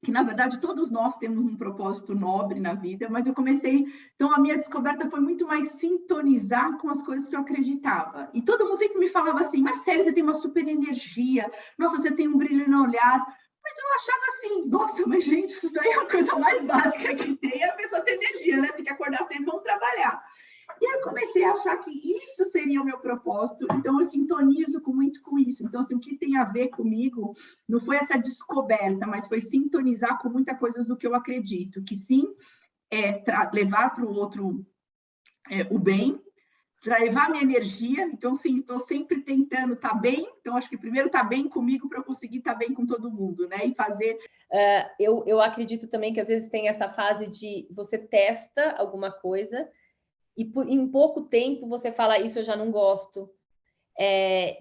que na verdade todos nós temos um propósito nobre na vida, mas eu comecei, então a minha descoberta foi muito mais sintonizar com as coisas que eu acreditava. E todo mundo sempre me falava assim: Marcele, você tem uma super energia, nossa, você tem um brilho no olhar. Mas eu achava assim: nossa, mas gente, isso daí é a coisa mais básica que tem, a pessoa tem energia, né? Tem que acordar cedo e vamos trabalhar. E aí eu comecei a achar que isso seria o meu propósito, então eu sintonizo muito com isso. Então, assim, o que tem a ver comigo não foi essa descoberta, mas foi sintonizar com muitas coisas do que eu acredito, que sim, é levar para o outro o bem, para levar minha energia. Então, sim, estou sempre tentando estar bem. Então, acho que primeiro estar bem comigo para eu conseguir estar bem com todo mundo, né? E fazer. Eu acredito também que às vezes tem essa fase de você testa alguma coisa e em pouco tempo você fala, isso eu já não gosto. E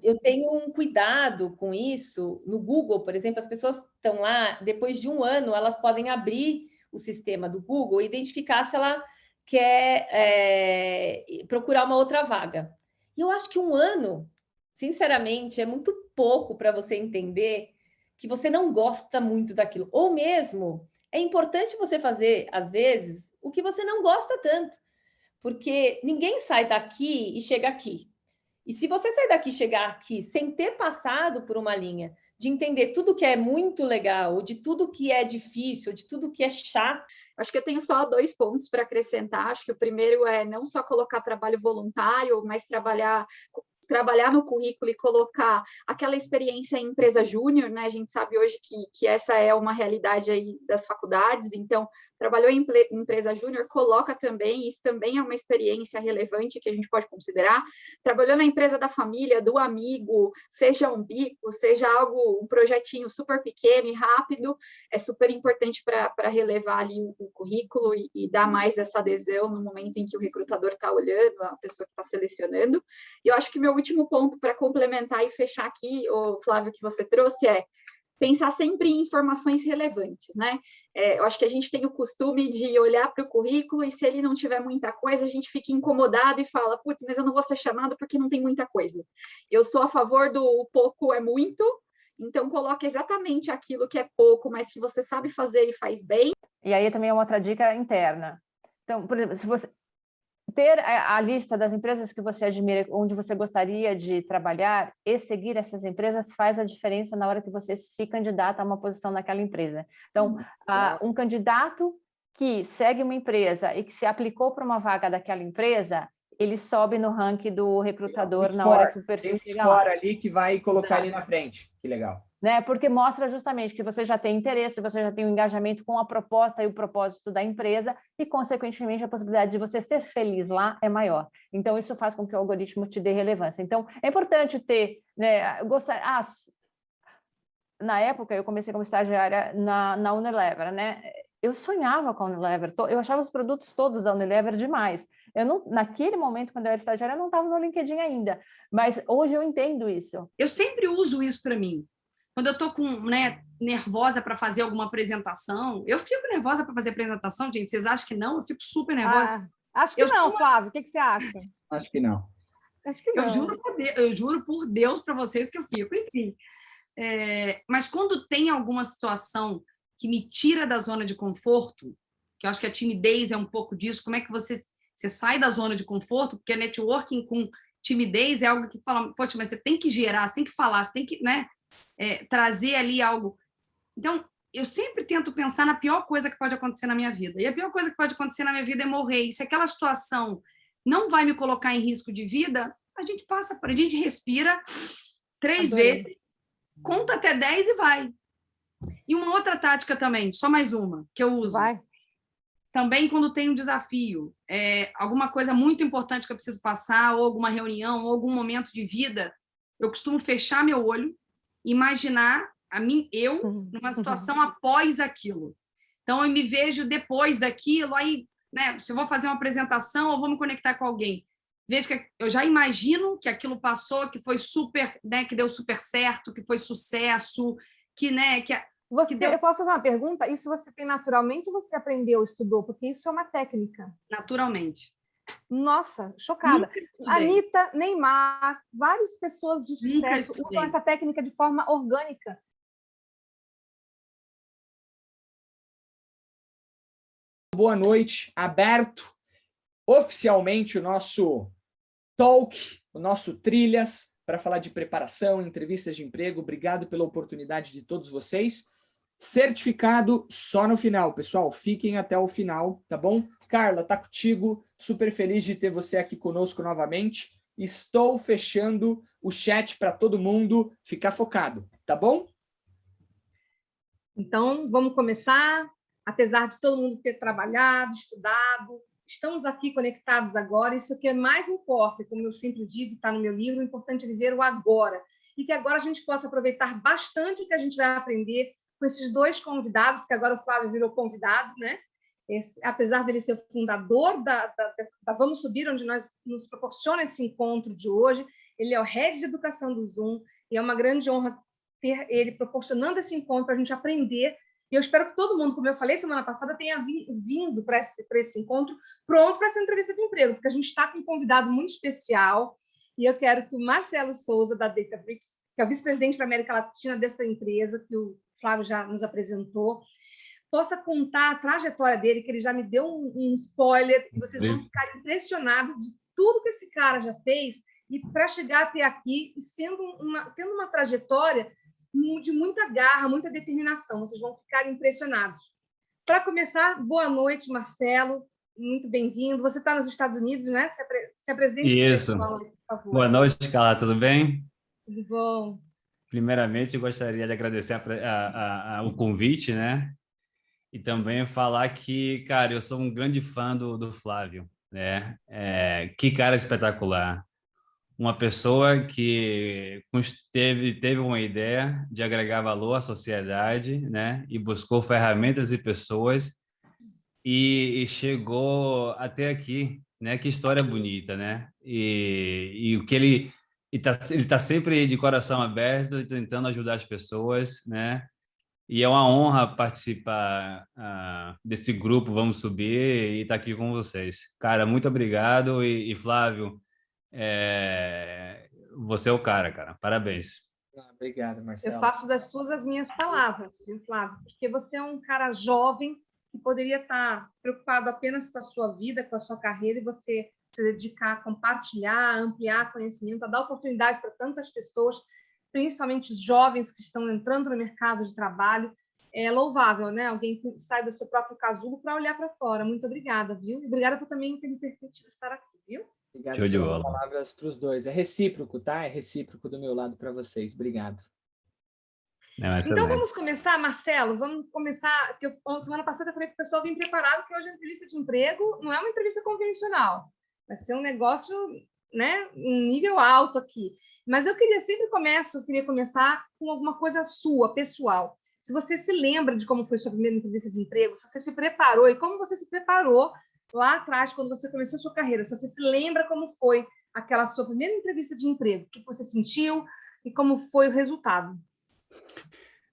eu tenho um cuidado com isso. No Google, por exemplo, as pessoas estão lá, depois de um ano, elas podem abrir o sistema do Google e identificar se ela quer procurar uma outra vaga. E eu acho que um ano, sinceramente, é muito pouco para você entender que você não gosta muito daquilo. Ou mesmo, é importante você fazer, às vezes, o que você não gosta tanto. Porque ninguém sai daqui e chega aqui. E se você sair daqui e chegar aqui sem ter passado por uma linha de entender tudo que é muito legal, ou de tudo que é difícil, ou de tudo que é chato. Acho que eu tenho só 2 pontos para acrescentar. Acho que o primeiro é não só colocar trabalho voluntário, mas trabalhar no currículo e colocar aquela experiência em empresa júnior, né? A gente sabe hoje que essa é uma realidade aí das faculdades, então trabalhou em empresa júnior, coloca também, isso também é uma experiência relevante que a gente pode considerar. Trabalhou na empresa da família, do amigo, seja um bico, seja um projetinho super pequeno e rápido, é super importante para relevar ali o currículo e dar mais essa adesão no momento em que o recrutador está olhando, a pessoa que está selecionando. E eu acho que meu último ponto para complementar e fechar aqui, o Flávio, que você trouxe, é pensar sempre em informações relevantes, né? Eu acho que a gente tem o costume de olhar para o currículo e se ele não tiver muita coisa, a gente fica incomodado e fala, putz, mas eu não vou ser chamado porque não tem muita coisa. Eu sou a favor do pouco é muito, então coloque exatamente aquilo que é pouco, mas que você sabe fazer e faz bem. E aí também é uma outra dica interna. Então, por exemplo, se você ter a lista das empresas que você admira, onde você gostaria de trabalhar, e seguir essas empresas faz a diferença na hora que você se candidata a uma posição naquela empresa. Então, um candidato que segue uma empresa e que se aplicou para uma vaga daquela empresa, ele sobe no ranking do recrutador na hora que o perfil chega lá. Tem um score ali que vai colocar ele na frente. Que legal. Né? Porque mostra justamente que você já tem interesse, você já tem um engajamento com a proposta e o propósito da empresa e, consequentemente, a possibilidade de você ser feliz lá é maior. Então, isso faz com que o algoritmo te dê relevância. Então, é importante ter... Né, na época, eu comecei como estagiária na Unilever, né? Eu sonhava com a Unilever, eu achava os produtos todos da Unilever demais. Naquele momento, quando eu era estagiária, eu não estava no LinkedIn ainda, mas hoje eu entendo isso. Eu sempre uso isso para mim. Quando eu estou nervosa para fazer alguma apresentação, eu fico nervosa para fazer apresentação, gente. Vocês acham que não? Eu fico super nervosa. Acho que não, Flávio. O que você acha? Acho que não. Acho que não. Eu juro por Deus para vocês que eu fico. Enfim. Mas quando tem alguma situação que me tira da zona de conforto, que eu acho que a timidez é um pouco disso, como é que você sai da zona de conforto? Porque a networking com timidez é algo que fala, poxa, mas você tem que gerar, você tem que falar, você tem que, né? Trazer ali algo. Então, eu sempre tento pensar na pior coisa que pode acontecer na minha vida. E a pior coisa que pode acontecer na minha vida é morrer. E se aquela situação não vai me colocar em risco de vida, a gente passa, a gente respira 3 vezes, conta até 10 e vai. E uma outra tática também, só mais uma, que eu uso. Vai. Também quando tem um desafio, alguma coisa muito importante que eu preciso passar, ou alguma reunião, ou algum momento de vida, eu costumo fechar meu olho, imaginar eu numa situação após aquilo. Então, eu me vejo depois daquilo, aí, né, se eu vou fazer uma apresentação ou vou me conectar com alguém, vejo que eu já imagino que aquilo passou, que foi super, né, que deu super certo, que foi sucesso, que, né, eu posso fazer uma pergunta? Isso você tem naturalmente ou você aprendeu, estudou? Porque isso é uma técnica. Naturalmente. Nossa, chocada. Anitta, Neymar, várias pessoas de sucesso usam essa técnica de forma orgânica. boa noite, aberto oficialmente o nosso talk, o nosso Trilhas, para falar de preparação, entrevistas de emprego. Obrigado pela oportunidade de todos vocês. Certificado só no final, pessoal. Fiquem até o final, tá bom? Carla, tá contigo. Super feliz de ter você aqui conosco novamente. Estou fechando o chat para todo mundo ficar focado, tá bom? Então, vamos começar. Apesar de todo mundo ter trabalhado, estudado, estamos aqui conectados agora. Isso que mais importa, como eu sempre digo, está no meu livro, o importante é viver o agora. E que agora a gente possa aproveitar bastante o que a gente vai aprender com esses dois convidados, porque agora o Flávio virou convidado, né? Apesar dele ser o fundador da Vamos Subir, onde nos proporciona esse encontro de hoje, ele é o head de educação do Zoom, e é uma grande honra ter ele proporcionando esse encontro para a gente aprender. E eu espero que todo mundo, como eu falei semana passada, tenha vindo para esse encontro pronto para essa entrevista de emprego, porque a gente está com um convidado muito especial, e eu quero que o Marcelo Souza, da Databricks, que é o vice-presidente para a América Latina dessa empresa, que o Flávio já nos apresentou, possa contar a trajetória dele, que ele já me deu um spoiler, e vocês vão ficar impressionados de tudo que esse cara já fez, e para chegar até aqui, e tendo uma trajetória de muita garra, muita determinação. Vocês vão ficar impressionados. Para começar, boa noite, Marcelo. Muito bem-vindo. Você está nos Estados Unidos, né? Se apresente. Isso. Pessoal, por favor. Boa noite, Carla. Tudo bem? Tudo bom. Primeiramente, eu gostaria de agradecer o convite, né? E também falar que, cara, eu sou um grande fã do Flávio, né? Que cara espetacular. Uma pessoa que teve uma ideia de agregar valor à sociedade, né? E buscou ferramentas e pessoas e chegou até aqui, né? Que história bonita, né? E o que ele tá sempre de coração aberto e tentando ajudar as pessoas, né? E é uma honra participar desse grupo Vamos Subir e estar aqui com vocês. Cara, muito obrigado e Flávio, você é o cara. Parabéns. Obrigado, Marcelo. Eu faço das suas as minhas palavras, viu, Flávio? Porque você é um cara jovem que poderia estar preocupado apenas com a sua vida, com a sua carreira, e você se dedicar a compartilhar, a ampliar conhecimento, a dar oportunidades para tantas pessoas, principalmente os jovens que estão entrando no mercado de trabalho. É louvável, né? Alguém que sai do seu próprio casulo para olhar para fora. Muito obrigada, viu? Obrigada por também ter me permitido estar aqui, viu? Obrigado Show de pelas bola. palavras para os dois. É recíproco, tá? É recíproco do meu lado para vocês. Obrigado. Então, vamos começar, Marcelo? Vamos começar, que semana passada eu falei para o pessoal vir preparado, que hoje a entrevista de emprego não é uma entrevista convencional. Vai ser um negócio, né, um nível alto aqui. Mas eu queria começar com alguma coisa sua, pessoal. Se você se lembra de como foi sua primeira entrevista de emprego, se você se preparou e como você se preparou lá atrás, quando você começou a sua carreira, se você se lembra como foi aquela sua primeira entrevista de emprego, o que você sentiu e como foi o resultado.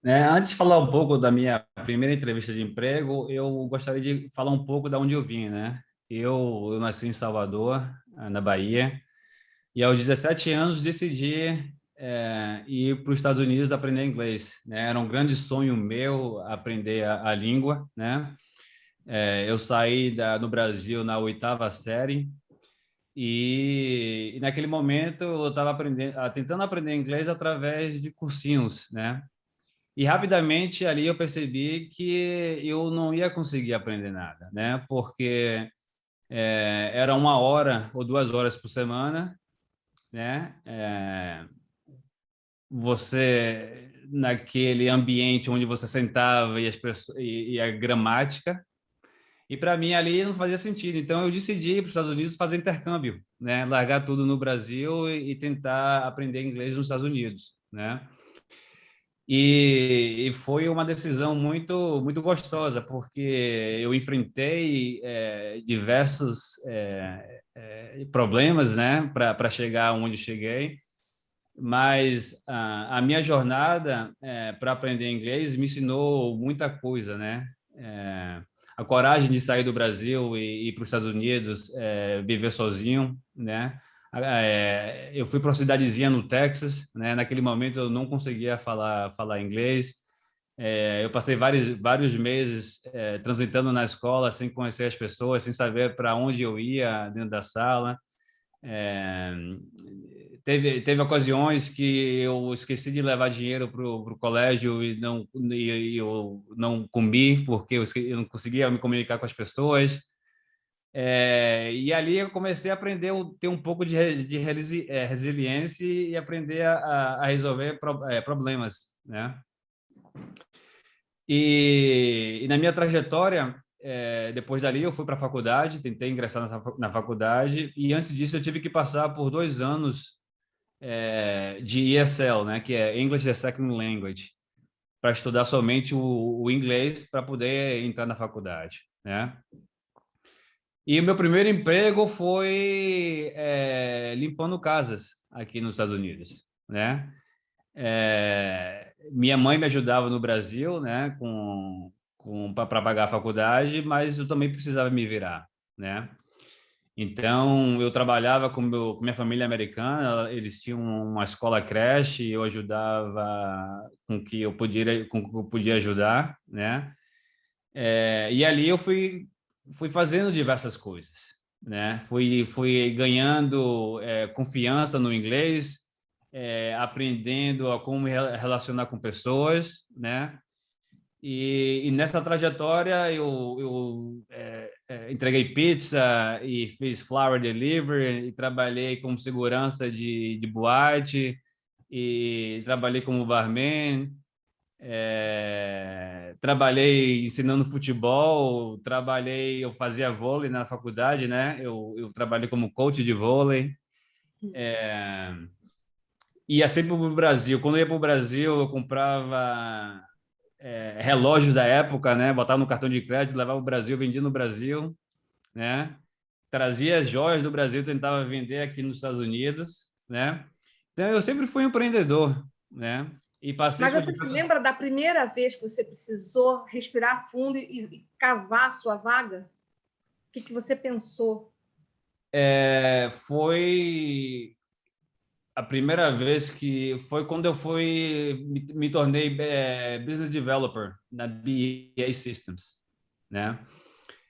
Antes de falar um pouco da minha primeira entrevista de emprego, eu gostaria de falar um pouco de onde eu vim, né? Eu nasci em Salvador, na Bahia, e aos 17 anos decidi ir para os Estados Unidos aprender inglês, né? Era um grande sonho meu aprender a língua, né? Eu saí do Brasil na 8ª série e naquele momento eu estava tentando aprender inglês através de cursinhos, né? E rapidamente ali eu percebi que eu não ia conseguir aprender nada, né? Porque era 1 hora ou 2 horas por semana, né? Você naquele ambiente onde você sentava e a gramática, e para mim ali não fazia sentido. Então eu decidi ir para os Estados Unidos fazer intercâmbio, né? Largar tudo no Brasil e tentar aprender inglês nos Estados Unidos, né? E foi uma decisão muito gostosa, porque eu enfrentei diversos problemas, né, para chegar onde cheguei, mas a minha jornada para aprender inglês me ensinou muita coisa, né? A coragem de sair do Brasil e ir para os Estados Unidos, viver sozinho, né? Eu fui para uma cidadezinha no Texas, né? Naquele momento eu não conseguia falar inglês, Eu passei vários meses transitando na escola sem conhecer as pessoas, sem saber para onde eu ia dentro da sala. Teve ocasiões que eu esqueci de levar dinheiro para o colégio e eu não comi porque eu não conseguia me comunicar com as pessoas. E ali eu comecei a aprender a ter um pouco de resiliência e aprender a resolver problemas, né? E na minha trajetória, depois dali eu fui para a faculdade, tentei ingressar na faculdade, e antes disso eu tive que passar por 2 anos de ESL, né, que é English as a Second Language, para estudar somente o inglês para poder entrar na faculdade, né? E o meu primeiro emprego foi limpando casas aqui nos Estados Unidos, né? Minha mãe me ajudava no Brasil, né, para pagar a faculdade, mas eu também precisava me virar, né? Então, eu trabalhava com minha família americana, eles tinham uma escola creche, eu ajudava com o que eu podia ajudar, né? E ali eu fui fazendo diversas coisas, né? Fui ganhando confiança no inglês, aprendendo a como me relacionar com pessoas, né? E nessa trajetória eu entreguei pizza e fiz flower delivery e trabalhei como segurança de boate e trabalhei como barman, trabalhei ensinando futebol, eu fazia vôlei na faculdade, né? Eu trabalhei como coach de vôlei. Ia sempre para o Brasil. Quando eu ia para o Brasil, eu comprava relógios da época, né? Botava no cartão de crédito, levava o Brasil, vendia no Brasil, né? Trazia as joias do Brasil, tentava vender aqui nos Estados Unidos, né? Então eu sempre fui um empreendedor, né? E passei Mas você se lembra da primeira vez que você precisou respirar fundo e cavar a sua vaga? O que você pensou? Foi a primeira vez que foi quando eu me tornei business developer na BAE Systems, né?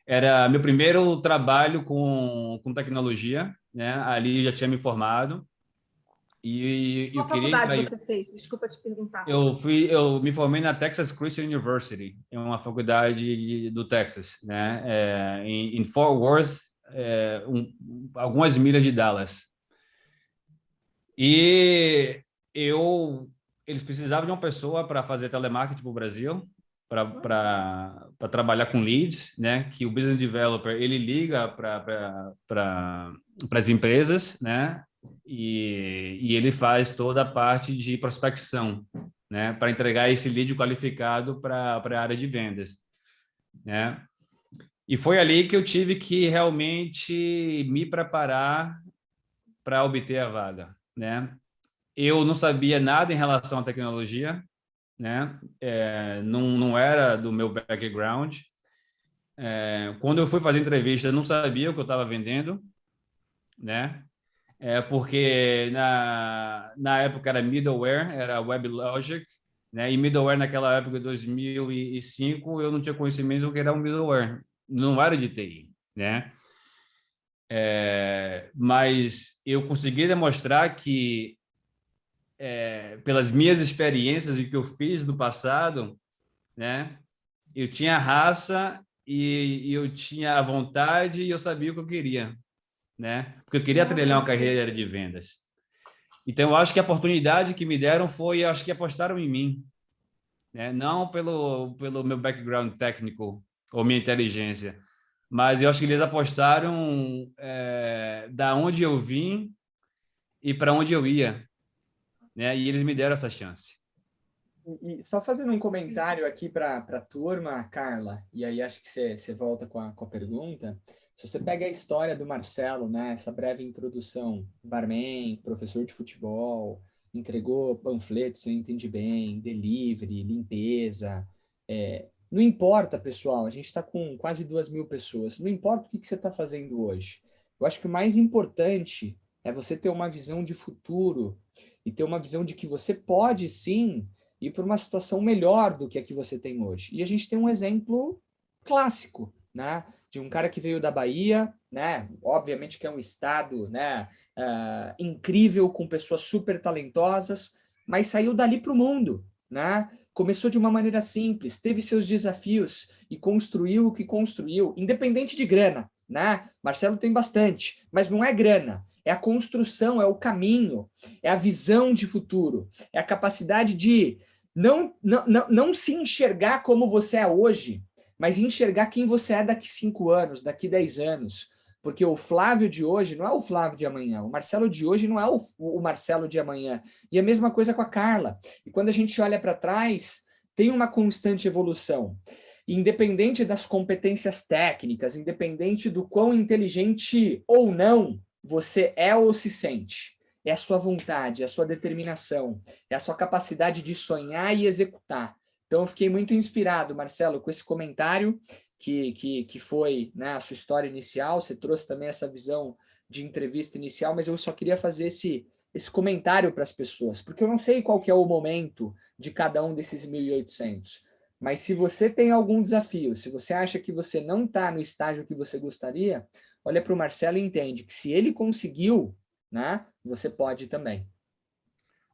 Era meu primeiro trabalho com tecnologia, né? Ali eu já tinha me formado e eu Qual queria faculdade entrar. você fez? Desculpa te perguntar. Eu me formei na Texas Christian University, é uma faculdade do Texas, né? Em Fort Worth, algumas milhas de Dallas. E eles precisavam de uma pessoa para fazer telemarketing para o Brasil, para trabalhar com leads, né? Que o business developer ele liga para as empresas, né? E ele faz toda a parte de prospecção, né? Para entregar esse lead qualificado para a área de vendas, né? E foi ali que eu tive que realmente me preparar para obter a vaga, né? Eu não sabia nada em relação à tecnologia, né? Não era do meu background. Quando eu fui fazer entrevista, eu não sabia o que eu estava vendendo, né? Porque na época era middleware, era WebLogic, né? E middleware naquela época, 2005, eu não tinha conhecimento do que era um middleware. Não era de TI, né? Mas eu consegui demonstrar que pelas minhas experiências e que eu fiz no passado, né? Eu tinha raça e eu tinha a vontade e eu sabia o que eu queria, né? Porque eu queria trilhar uma carreira de vendas. Então, eu acho que a oportunidade que me deram foi, acho que apostaram em mim, né? Não pelo meu background técnico ou minha inteligência, mas eu acho que eles apostaram da onde eu vim e para onde eu ia, né? E eles me deram essa chance. E só fazendo um comentário aqui para a turma, Carla, e aí acho que você volta com a pergunta. Se você pega a história do Marcelo, né, essa breve introdução, barman, professor de futebol, entregou panfletos, se eu entendi bem, delivery, limpeza. Não importa, pessoal, a gente está com quase 2.000 pessoas, não importa o que você está fazendo hoje. Eu acho que o mais importante é você ter uma visão de futuro e ter uma visão de que você pode, sim, ir para uma situação melhor do que a que você tem hoje. E a gente tem um exemplo clássico, né, de um cara que veio da Bahia, né, obviamente que é um estado, né, incrível, com pessoas super talentosas, mas saiu dali para o mundo, né? Começou de uma maneira simples, teve seus desafios e construiu o que construiu, independente de grana, né? Marcelo tem bastante, mas não é grana, é a construção, é o caminho, é a visão de futuro, é a capacidade de não se enxergar como você é hoje, mas enxergar quem você é daqui 5 anos, daqui 10 anos. Porque o Flávio de hoje não é o Flávio de amanhã, o Marcelo de hoje não é o Marcelo de amanhã. E a mesma coisa com a Carla. E quando a gente olha para trás, tem uma constante evolução. Independente das competências técnicas, independente do quão inteligente ou não você é ou se sente. É a sua vontade, é a sua determinação, é a sua capacidade de sonhar e executar. Então, eu fiquei muito inspirado, Marcelo, com esse comentário que foi, né, a sua história inicial. Você trouxe também essa visão de entrevista inicial, mas eu só queria fazer esse comentário para as pessoas, porque eu não sei qual que é o momento de cada um desses 1.800. Mas se você tem algum desafio, se você acha que você não está no estágio que você gostaria, olha para o Marcelo e entende que se ele conseguiu, né, você pode também.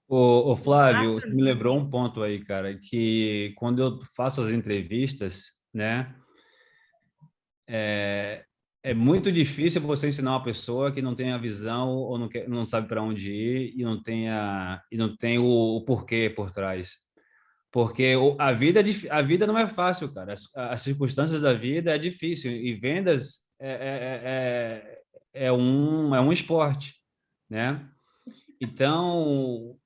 Ô Flávio, me lembrou um ponto aí, cara, que quando eu faço as entrevistas, né, é muito difícil você ensinar uma pessoa que não tem a visão ou não sabe para onde ir e não tem o porquê por trás. Porque a vida não é fácil, cara. As circunstâncias da vida é difícil e vendas é um esporte, né? Então,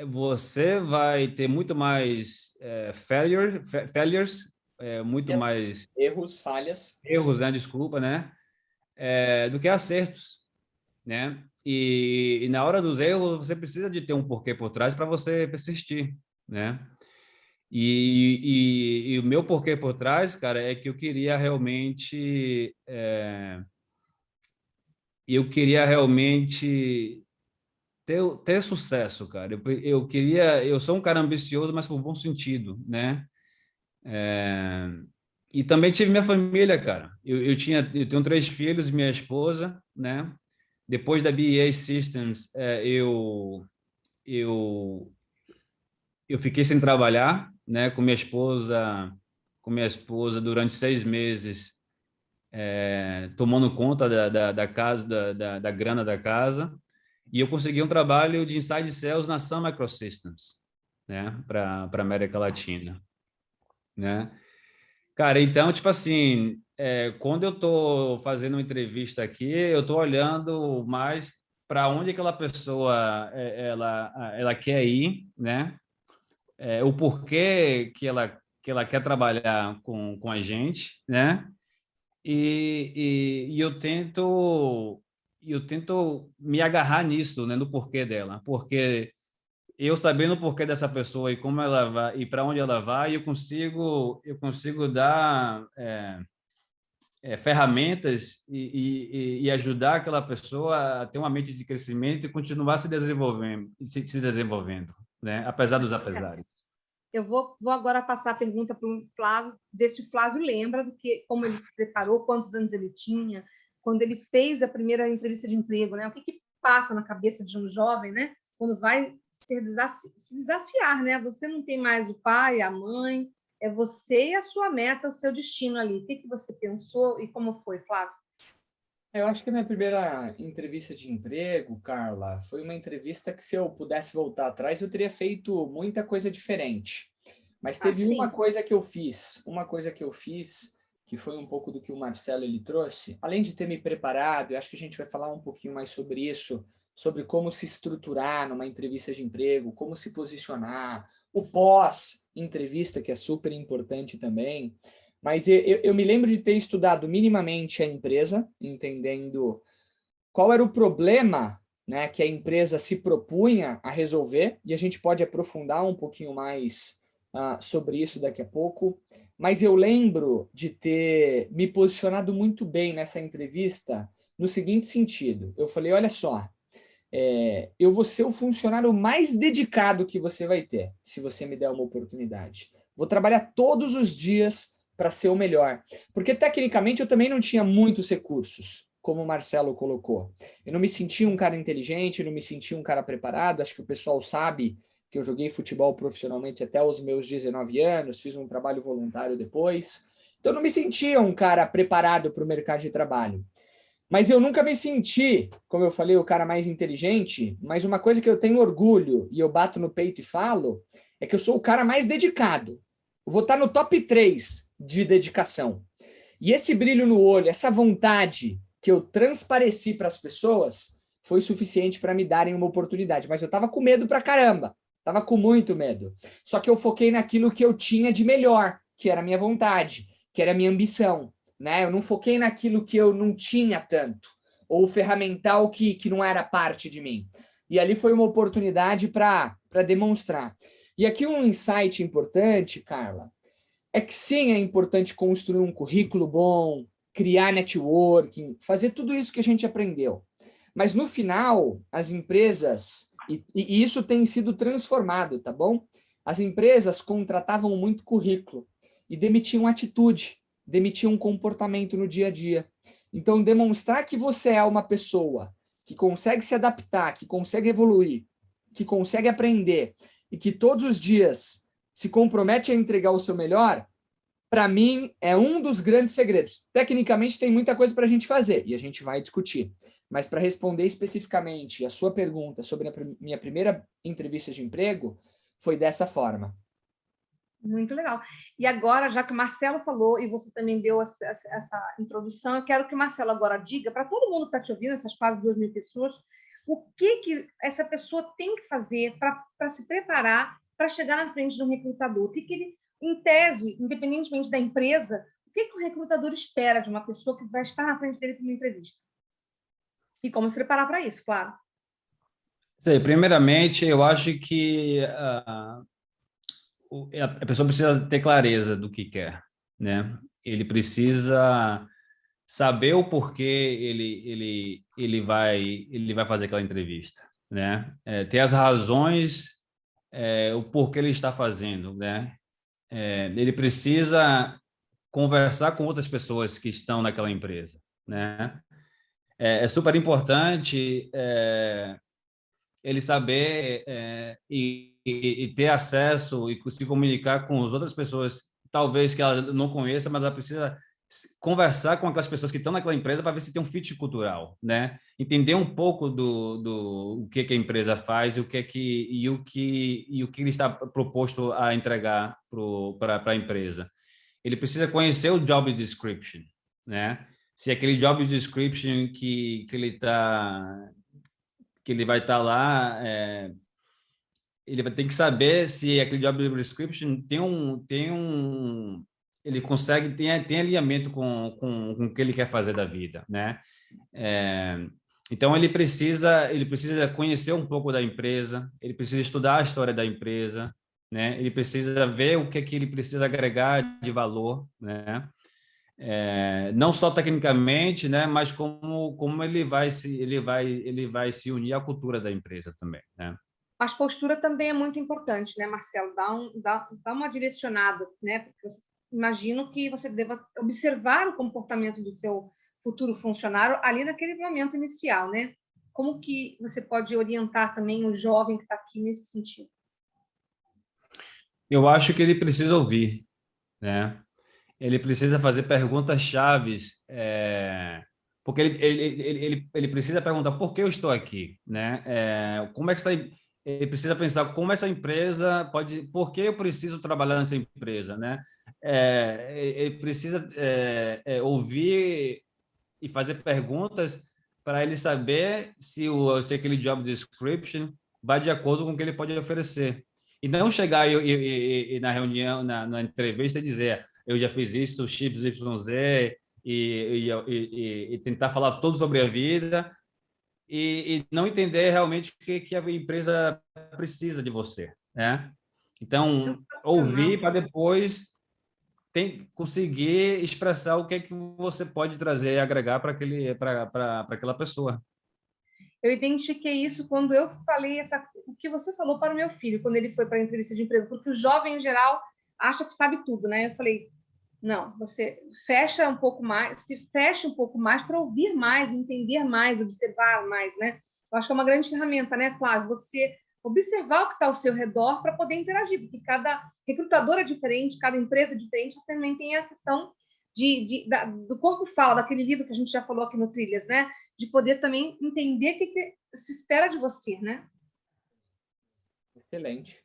você vai ter muito mais failures, muito mais falhas, erros, né? Desculpa, né? Do que acertos, né? E na hora dos erros, você precisa de ter um porquê por trás para você persistir, né? E o meu porquê por trás, cara, é que eu queria realmente ter sucesso, cara. Eu sou um cara ambicioso, mas por bom sentido, né? E também tive minha família, cara. Eu tenho 3 filhos, minha esposa, né? Depois da BEA Systems, eu fiquei sem trabalhar, né? Com minha esposa durante 6 meses, tomando conta da casa, da grana da casa. E eu consegui um trabalho de Inside Sales na Sun Microsystems, né? Para América Latina, né? Cara, então, tipo assim, quando eu estou fazendo uma entrevista aqui, eu estou olhando mais para onde aquela pessoa ela quer ir, né? O porquê que ela quer trabalhar com a gente, né? E eu tento me agarrar nisso, né? No porquê dela, porque eu sabendo o porquê dessa pessoa e como ela vai e para onde ela vai, eu consigo dar ferramentas e ajudar aquela pessoa a ter uma mente de crescimento e continuar se desenvolvendo, né? Apesar dos apesares. Eu vou agora passar a pergunta para o Flávio, ver se o Flávio lembra do que, como ele se preparou, quantos anos ele tinha, quando ele fez a primeira entrevista de emprego, né? O que passa na cabeça de um jovem, né? Quando vai se desafiar, né? Você não tem mais o pai, a mãe, é você e a sua meta, o seu destino ali. O que você pensou e como foi, Flávio? Eu acho que a minha primeira entrevista de emprego, Carla, foi uma entrevista que, se eu pudesse voltar atrás, eu teria feito muita coisa diferente. Mas teve uma coisa que eu fiz, que foi um pouco do que o Marcelo ele trouxe, além de ter me preparado, eu acho que a gente vai falar um pouquinho mais sobre isso, sobre como se estruturar numa entrevista de emprego, como se posicionar, o pós-entrevista, que é super importante também. Mas eu me lembro de ter estudado minimamente a empresa, entendendo qual era o problema, né, que a empresa se propunha a resolver, e a gente pode aprofundar um pouquinho mais sobre isso daqui a pouco. Mas eu lembro de ter me posicionado muito bem nessa entrevista no seguinte sentido. Eu falei, olha só, eu vou ser o funcionário mais dedicado que você vai ter, se você me der uma oportunidade. Vou trabalhar todos os dias para ser o melhor. Porque, tecnicamente, eu também não tinha muitos recursos, como o Marcelo colocou. Eu não me sentia um cara inteligente, não me sentia um cara preparado. Acho que o pessoal sabe que eu joguei futebol profissionalmente até os meus 19 anos, fiz um trabalho voluntário depois. Então, eu não me sentia um cara preparado para o mercado de trabalho. Mas eu nunca me senti, como eu falei, o cara mais inteligente, mas uma coisa que eu tenho orgulho e eu bato no peito e falo é que eu sou o cara mais dedicado. Eu vou estar no top 3 de dedicação. E esse brilho no olho, essa vontade que eu transpareci para as pessoas foi suficiente para me darem uma oportunidade. Mas eu estava com medo pra caramba. Estava com muito medo. Só que eu foquei naquilo que eu tinha de melhor, que era a minha vontade, que era a minha ambição. Né? Eu não foquei naquilo que eu não tinha tanto, ou ferramental que não era parte de mim. E ali foi uma oportunidade para demonstrar. E aqui um insight importante, Carla, é que sim, é importante construir um currículo bom, criar networking, fazer tudo isso que a gente aprendeu. Mas no final, as empresas, e isso tem sido transformado, tá bom? As empresas contratavam muito currículo e demitiam atitude, demitiam comportamento no dia a dia. Então, demonstrar que você é uma pessoa que consegue se adaptar, que consegue evoluir, que consegue aprender e que todos os dias se compromete a entregar o seu melhor, para mim, é um dos grandes segredos. Tecnicamente, tem muita coisa para a gente fazer e a gente vai discutir. Mas para responder especificamente a sua pergunta sobre a minha primeira entrevista de emprego, foi dessa forma. Muito legal. E agora, já que o Marcelo falou e você também deu essa introdução, eu quero que o Marcelo agora diga para todo mundo que está te ouvindo, essas quase 2.000 pessoas, o que essa pessoa tem que fazer para se preparar para chegar na frente de um recrutador. O que ele, em tese, independentemente da empresa, o que o recrutador espera de uma pessoa que vai estar na frente dele para uma entrevista? E como se preparar para isso, claro. Sim, primeiramente, eu acho que a pessoa precisa ter clareza do que quer, né? Ele precisa saber o porquê ele vai fazer aquela entrevista, né? Ter as razões, o porquê ele está fazendo, né? Ele precisa conversar com outras pessoas que estão naquela empresa, né? É super importante ele saber e ter acesso e se comunicar com as outras pessoas, talvez que ela não conheça, mas ela precisa conversar com aquelas pessoas que estão naquela empresa para ver se tem um fit cultural, né? Entender um pouco do que a empresa faz e o que ele está proposto a entregar para a empresa. Ele precisa conhecer o job description, né? Se aquele job description que ele vai estar lá, ele vai ter que saber se aquele job description ele consegue, tem alinhamento com o que ele quer fazer da vida, né? Então, ele precisa conhecer um pouco da empresa, ele precisa estudar a história da empresa, né? Ele precisa ver o que ele precisa agregar de valor, né? Não só tecnicamente, né, mas como ele vai se unir à cultura da empresa também, né? Mas postura também é muito importante, né, Marcelo? Dá uma direcionada, né? Porque imagino que você deva observar o comportamento do seu futuro funcionário ali naquele momento inicial, né? Como que você pode orientar também o jovem que está aqui nesse sentido? Eu acho que ele precisa ouvir, né? Ele precisa fazer perguntas chaves, porque ele precisa perguntar por que eu estou aqui, né? Como é que ele precisa pensar como essa empresa pode, por que eu preciso trabalhar nessa empresa, né? Ele precisa ouvir e fazer perguntas para ele saber se aquele job description vai de acordo com o que ele pode oferecer. E não chegar e na reunião, na entrevista, e dizer eu já fiz isso, X, Y, Z, e tentar falar tudo sobre a vida e não entender realmente o que a empresa precisa de você, né? Então, ouvir para depois conseguir expressar o que é que você pode trazer e agregar para aquela pessoa. Eu identifiquei isso quando eu falei o que você falou para o meu filho, quando ele foi para a entrevista de emprego, porque o jovem, em geral, acha que sabe tudo, né? Eu falei, não, você fecha um pouco mais, se fecha um pouco mais para ouvir mais, entender mais, observar mais, né? Eu acho que é uma grande ferramenta, né, Flávio? Você observar o que está ao seu redor para poder interagir, porque cada recrutador é diferente, cada empresa é diferente, você também tem a questão do corpo fala, daquele livro que a gente já falou aqui no Trilhas, né? De poder também entender o que se espera de você, né? Excelente.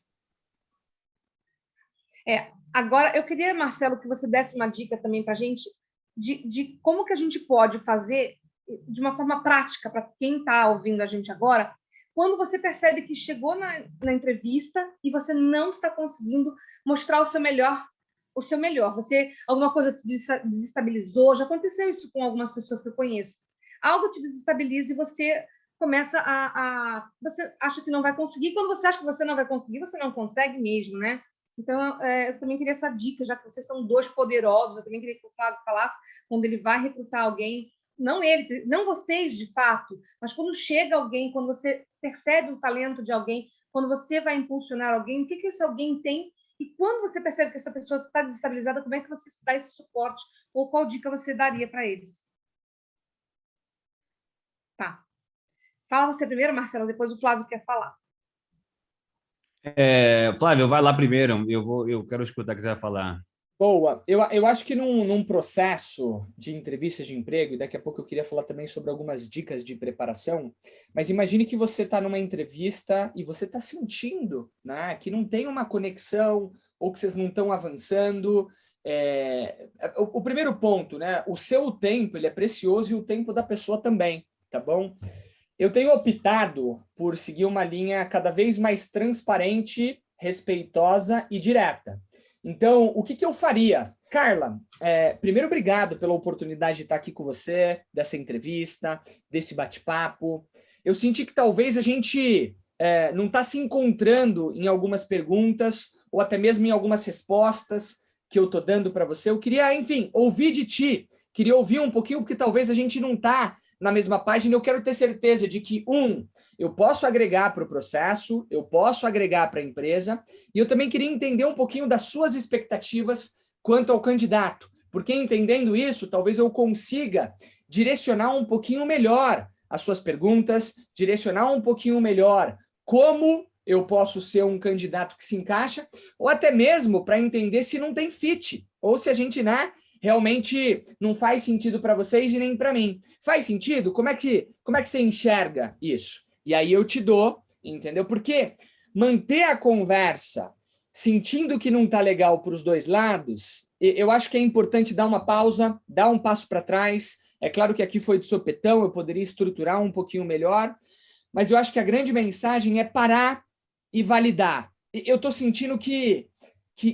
Agora, eu queria, Marcelo, que você desse uma dica também para a gente de como que a gente pode fazer de uma forma prática para quem está ouvindo a gente agora, quando você percebe que chegou na entrevista e você não está conseguindo mostrar o seu melhor, alguma coisa te desestabilizou, já aconteceu isso com algumas pessoas que eu conheço. Algo te desestabiliza e você começa você acha que não vai conseguir, quando você acha que você não vai conseguir, você não consegue mesmo, né? Então, eu também queria essa dica, já que vocês são dois poderosos, eu também queria que o Flávio falasse, quando ele vai recrutar alguém, não ele, não vocês, de fato, mas quando chega alguém, quando você percebe o talento de alguém, quando você vai impulsionar alguém, o que esse alguém tem, e quando você percebe que essa pessoa está desestabilizada, como é que você dá esse suporte, ou qual dica você daria para eles? Tá. Fala você primeiro, Marcelo, depois o Flávio quer falar. Flávio, vai lá primeiro. Eu quero escutar o que você vai falar. Boa. Eu acho que num processo de entrevista de emprego, e daqui a pouco eu queria falar também sobre algumas dicas de preparação, mas imagine que você está numa entrevista e você está sentindo, né, que não tem uma conexão ou que vocês não estão avançando. O primeiro ponto, né, o seu tempo ele é precioso e o tempo da pessoa também, tá bom? Eu tenho optado por seguir uma linha cada vez mais transparente, respeitosa e direta. Então, o que eu faria? Carla, primeiro, obrigado pela oportunidade de estar aqui com você, dessa entrevista, desse bate-papo. Eu senti que talvez a gente não está se encontrando em algumas perguntas ou até mesmo em algumas respostas que eu estou dando para você. Eu queria, enfim, ouvir de ti. Queria ouvir um pouquinho, porque talvez a gente não está na mesma página. Eu quero ter certeza de que, eu posso agregar para o processo, eu posso agregar para a empresa, e eu também queria entender um pouquinho das suas expectativas quanto ao candidato, porque entendendo isso, talvez eu consiga direcionar um pouquinho melhor as suas perguntas, direcionar um pouquinho melhor como eu posso ser um candidato que se encaixa, ou até mesmo para entender se não tem fit, ou se a gente, né, realmente não faz sentido para vocês e nem para mim. Faz sentido? Como é que você enxerga isso? E aí eu te dou, entendeu? Porque manter a conversa sentindo que não está legal para os dois lados, eu acho que é importante dar uma pausa, dar um passo para trás. É claro que aqui foi de sopetão, eu poderia estruturar um pouquinho melhor, mas eu acho que a grande mensagem é parar e validar. Eu estou sentindo que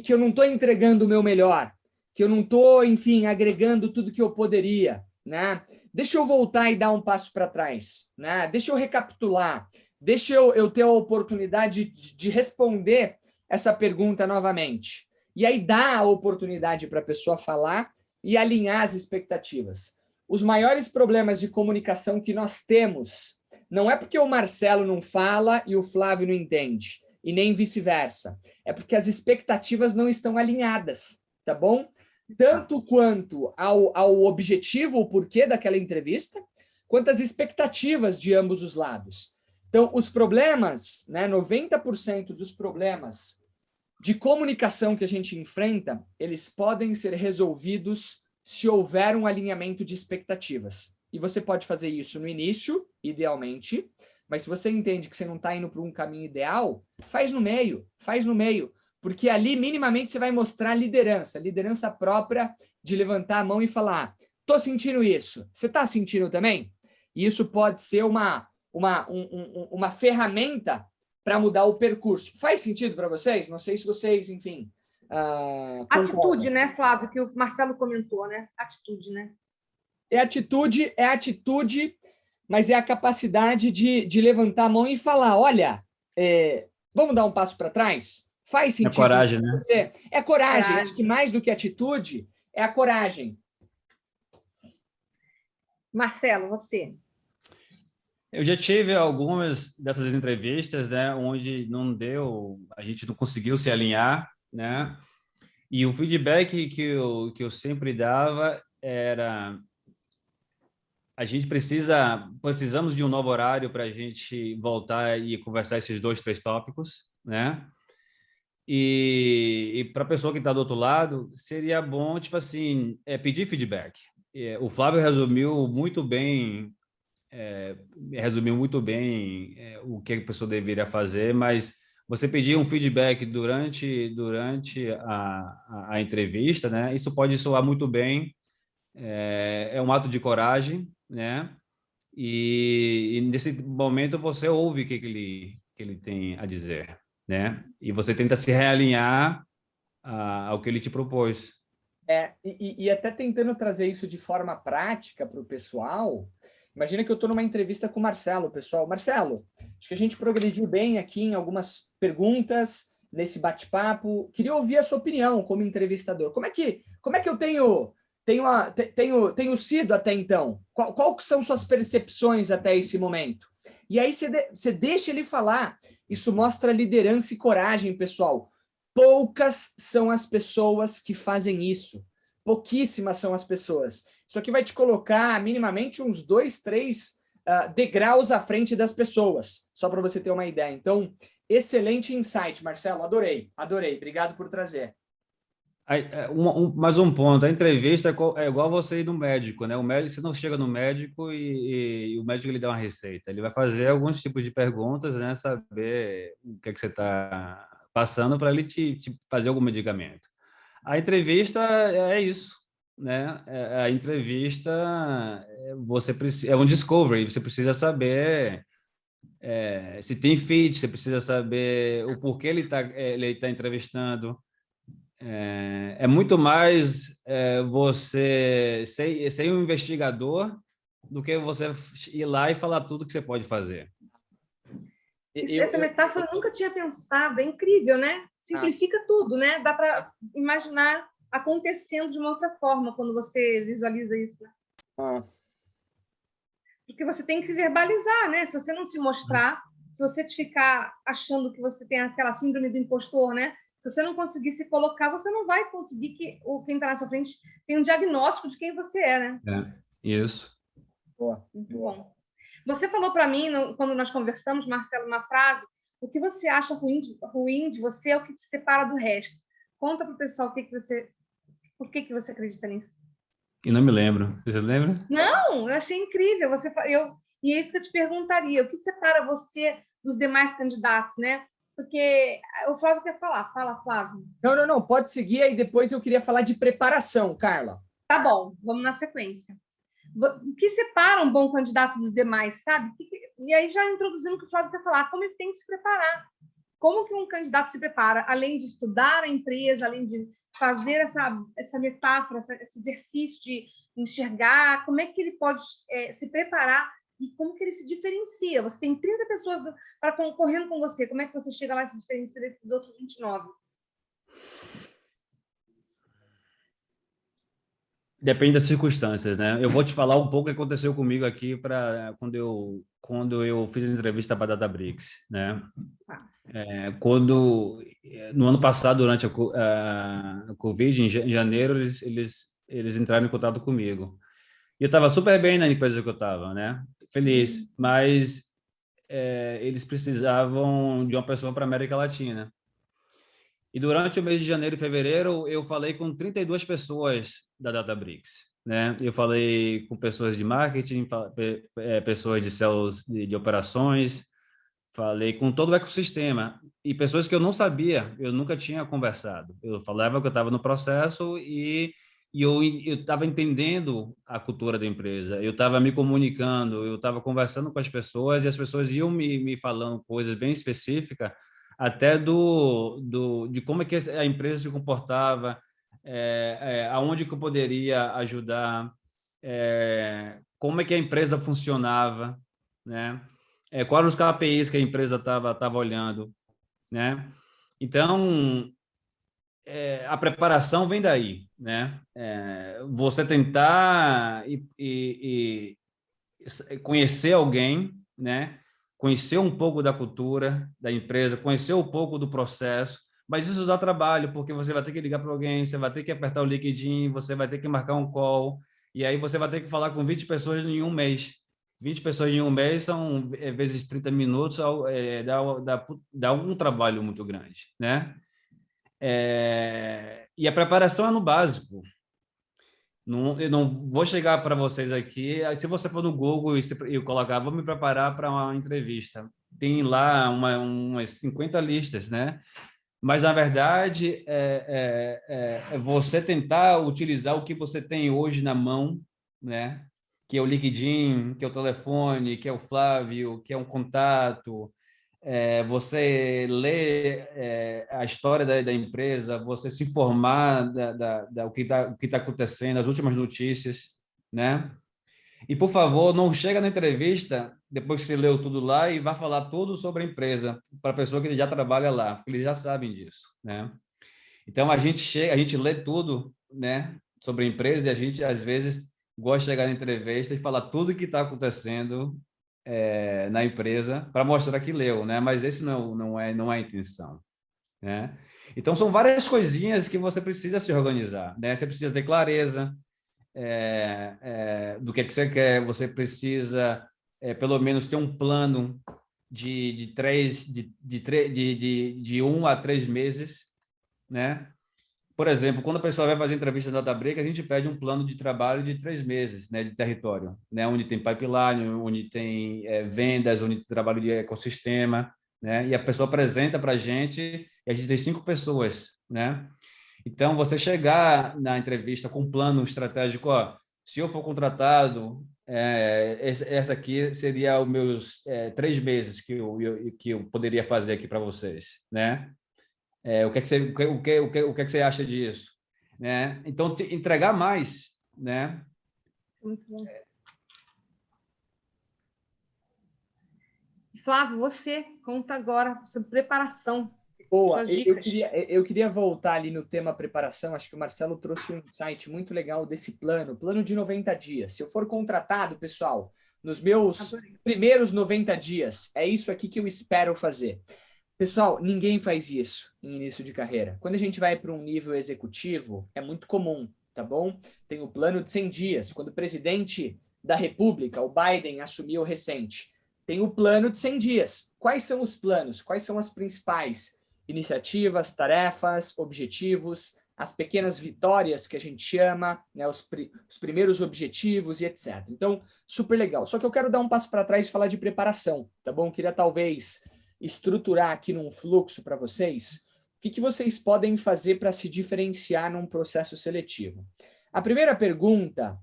eu não estou entregando o meu melhor, que eu não estou, enfim, agregando tudo que eu poderia, né? Deixa eu voltar e dar um passo para trás, né? Deixa eu recapitular, deixa eu ter a oportunidade de responder essa pergunta novamente. E aí dá a oportunidade para a pessoa falar e alinhar as expectativas. Os maiores problemas de comunicação que nós temos não é porque o Marcelo não fala e o Flávio não entende, e nem vice-versa. É porque as expectativas não estão alinhadas, tá bom? Tanto quanto ao objetivo, o porquê daquela entrevista, quanto às expectativas de ambos os lados. Então, os problemas, né, 90% dos problemas de comunicação que a gente enfrenta, eles podem ser resolvidos se houver um alinhamento de expectativas. E você pode fazer isso no início, idealmente, mas se você entende que você não está indo para um caminho ideal, faz no meio, porque ali minimamente você vai mostrar liderança própria de levantar a mão e falar, estou sentindo isso, você está sentindo também? E isso pode ser uma ferramenta para mudar o percurso. Faz sentido para vocês? Não sei se vocês, enfim... Atitude, né, Flávio, que o Marcelo comentou, né? Atitude, né? É atitude, mas é a capacidade de levantar a mão e falar, olha, vamos dar um passo para trás? Faz sentido. É coragem, né? Você? É coragem. Acho que mais do que atitude, é a coragem. Marcelo, você. Eu já tive algumas dessas entrevistas, né, onde não deu, a gente não conseguiu se alinhar, né? E o feedback que eu sempre dava era: a gente precisamos de um novo horário para a gente voltar e conversar esses 2, 3 tópicos, né? E para a pessoa que está do outro lado, seria bom, tipo assim, pedir feedback. O Flávio resumiu muito bem o que a pessoa deveria fazer, mas você pedir um feedback durante a entrevista, né? Isso pode soar muito bem, é um ato de coragem, né? E nesse momento você ouve o que ele tem a dizer, né? E você tenta se realinhar ao que ele te propôs. E até tentando trazer isso de forma prática para o pessoal, imagina que eu estou numa entrevista com o Marcelo, pessoal. Marcelo, acho que a gente progrediu bem aqui em algumas perguntas nesse bate-papo. Queria ouvir a sua opinião como entrevistador. Como é que eu tenho sido até então? Qual que são suas percepções até esse momento? E aí você deixa ele falar. Isso mostra liderança e coragem, pessoal. Poucas são as pessoas que fazem isso. Pouquíssimas são as pessoas. Isso aqui vai te colocar minimamente uns 2, 3 degraus à frente das pessoas, só para você ter uma ideia. Então, excelente insight, Marcelo. Adorei. Obrigado por trazer. Mais um ponto, a entrevista é igual você ir no médico, né? O médico, você não chega no médico e o médico ele dá uma receita. Ele vai fazer alguns tipos de perguntas, né? Saber o que é que você está passando para ele te fazer algum medicamento. A entrevista é isso, né? A entrevista é um discovery. Você precisa saber se tem fit, você precisa saber o porquê ele tá entrevistando. É muito mais você ser um investigador do que você ir lá e falar tudo que você pode fazer. Essa metáfora eu nunca tinha pensado, é incrível, né? Simplifica tudo, né? Dá para imaginar acontecendo de uma outra forma quando você visualiza isso. Né? Porque você tem que verbalizar, né? Se você não se mostrar, se você ficar achando que você tem aquela síndrome do impostor, né? Se você não conseguir se colocar, você não vai conseguir que quem está na sua frente tenha um diagnóstico de quem você é, né? Isso. Boa. Muito bom. Você falou para mim, quando nós conversamos, Marcelo, uma frase: o que você acha ruim de você é o que te separa do resto. Conta para o pessoal por que você acredita nisso. E não me lembro. Você lembra? Não, eu achei incrível. E é isso que eu te perguntaria: o que separa você dos demais candidatos, né? Porque o Flávio quer falar. Fala, Flávio. Não. Pode seguir, aí depois eu queria falar de preparação, Carla. Tá bom, vamos na sequência. O que separa um bom candidato dos demais, sabe? E aí, já introduzindo o que o Flávio quer falar, como ele tem que se preparar. Como que um candidato se prepara? Além de estudar a empresa, além de fazer essa metáfora, esse exercício de enxergar, como é que ele pode se preparar e como que ele se diferencia? Você tem 30 pessoas concorrendo com você, como é que você chega lá e se diferencia desses outros 29? Depende das circunstâncias, né? Eu vou te falar um pouco o que aconteceu comigo aqui quando eu fiz a entrevista para a Databricks, né? No ano passado, durante a Covid, em janeiro, eles entraram em contato comigo. E eu estava super bem na empresa que eu estava, né? Feliz, mas eles precisavam de uma pessoa para a América Latina. E durante o mês de janeiro e fevereiro, eu falei com 32 pessoas da Databricks, né? Eu falei com pessoas de marketing, pessoas de sales, de operações, falei com todo o ecossistema e pessoas que eu não sabia, eu nunca tinha conversado. Eu falava que eu estava no processo e eu estava entendendo a cultura da empresa, eu estava me comunicando, eu estava conversando com as pessoas e as pessoas iam me falando coisas bem específicas, até de como é que a empresa se comportava, aonde que eu poderia ajudar, como é que a empresa funcionava, né? Quais os KPIs que a empresa estava olhando, né? Então, a preparação vem daí, né? Você tentar e conhecer alguém, né? Conhecer um pouco da cultura da empresa, conhecer um pouco do processo, mas isso dá trabalho, porque você vai ter que ligar para alguém, você vai ter que apertar o LinkedIn, você vai ter que marcar um call, e aí você vai ter que falar com 20 pessoas em um mês. 20 pessoas em um mês são, vezes 30 minutos, dá um trabalho muito grande, né? E a preparação é no básico. Eu não vou chegar para vocês aqui. Se você for no Google e colocar, vou me preparar para uma entrevista, tem lá umas 50 listas, né? Mas, na verdade, é você tentar utilizar o que você tem hoje na mão, né? Que é o LinkedIn, que é o telefone, que é o Flávio, que é um contato. Você ler a história da empresa, você se informar o que tá acontecendo, as últimas notícias, né? E, por favor, não chega na entrevista, depois que você leu tudo lá, e vá falar tudo sobre a empresa para a pessoa que já trabalha lá, porque eles já sabem disso, né? Então, a gente lê tudo, né, sobre a empresa, e a gente, às vezes, gosta de chegar na entrevista e falar tudo o que está acontecendo na empresa para mostrar que leu, né? Mas esse não é a intenção, né? Então, são várias coisinhas que você precisa se organizar, né? Você precisa ter clareza do que você quer, você precisa pelo menos ter um plano de 1 a 3 meses, né? Por exemplo, quando a pessoa vai fazer entrevista na Databricks, a gente pede um plano de trabalho de 3 meses, né, de território, né, onde tem pipeline, onde tem vendas, onde tem trabalho de ecossistema, né, e a pessoa apresenta para a gente, e a gente tem 5 pessoas, né? Então, você chegar na entrevista com um plano estratégico, ó, se eu for contratado, essa aqui seria os meus 3 meses que eu poderia fazer aqui para vocês, né? O que é que você acha disso, né? Então, entregar mais, né? Muito bom. Flávio, você conta agora sobre preparação. Boa, eu queria voltar ali no tema preparação. Acho que o Marcelo trouxe um insight muito legal desse plano de 90 dias. Se eu for contratado, pessoal, nos meus primeiros 90 dias, é isso aqui que eu espero fazer. Pessoal, ninguém faz isso em início de carreira. Quando a gente vai para um nível executivo, é muito comum, tá bom? Tem o plano de 100 dias. Quando o presidente da República, o Biden, assumiu recente, tem o plano de 100 dias. Quais são os planos? Quais são as principais iniciativas, tarefas, objetivos, as pequenas vitórias que a gente chama, né, os primeiros objetivos e etc. Então, super legal. Só que eu quero dar um passo para trás e falar de preparação, tá bom? Eu queria talvez estruturar aqui num fluxo para vocês o que vocês podem fazer para se diferenciar num processo seletivo. A primeira pergunta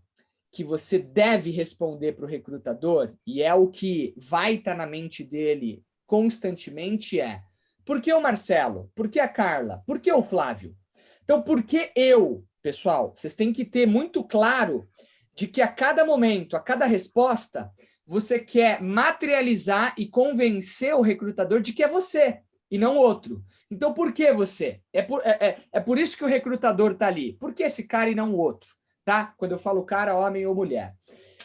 que você deve responder para o recrutador, e é o que vai estar na mente dele constantemente, é: por que o Marcelo? Por que a Carla? Por que o Flávio? Então, por que eu? Pessoal, vocês têm que ter muito claro de que a cada momento, a cada resposta, você quer materializar e convencer o recrutador de que é você e não outro. Então, por que você? É por isso que o recrutador está ali. Por que esse cara e não o outro? Tá? Quando eu falo cara, homem ou mulher.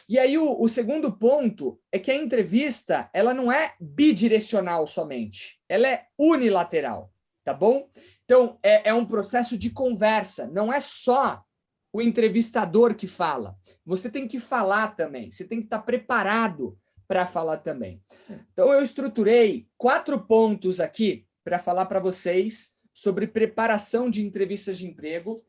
E aí, o segundo ponto é que a entrevista ela não é bidirecional somente. Ela é unilateral, tá bom? Então, é um processo de conversa. Não é só o entrevistador que fala. Você tem que falar também. Você tem que estar preparado para falar também. Então, eu estruturei 4 pontos aqui para falar para vocês sobre preparação de entrevistas de emprego,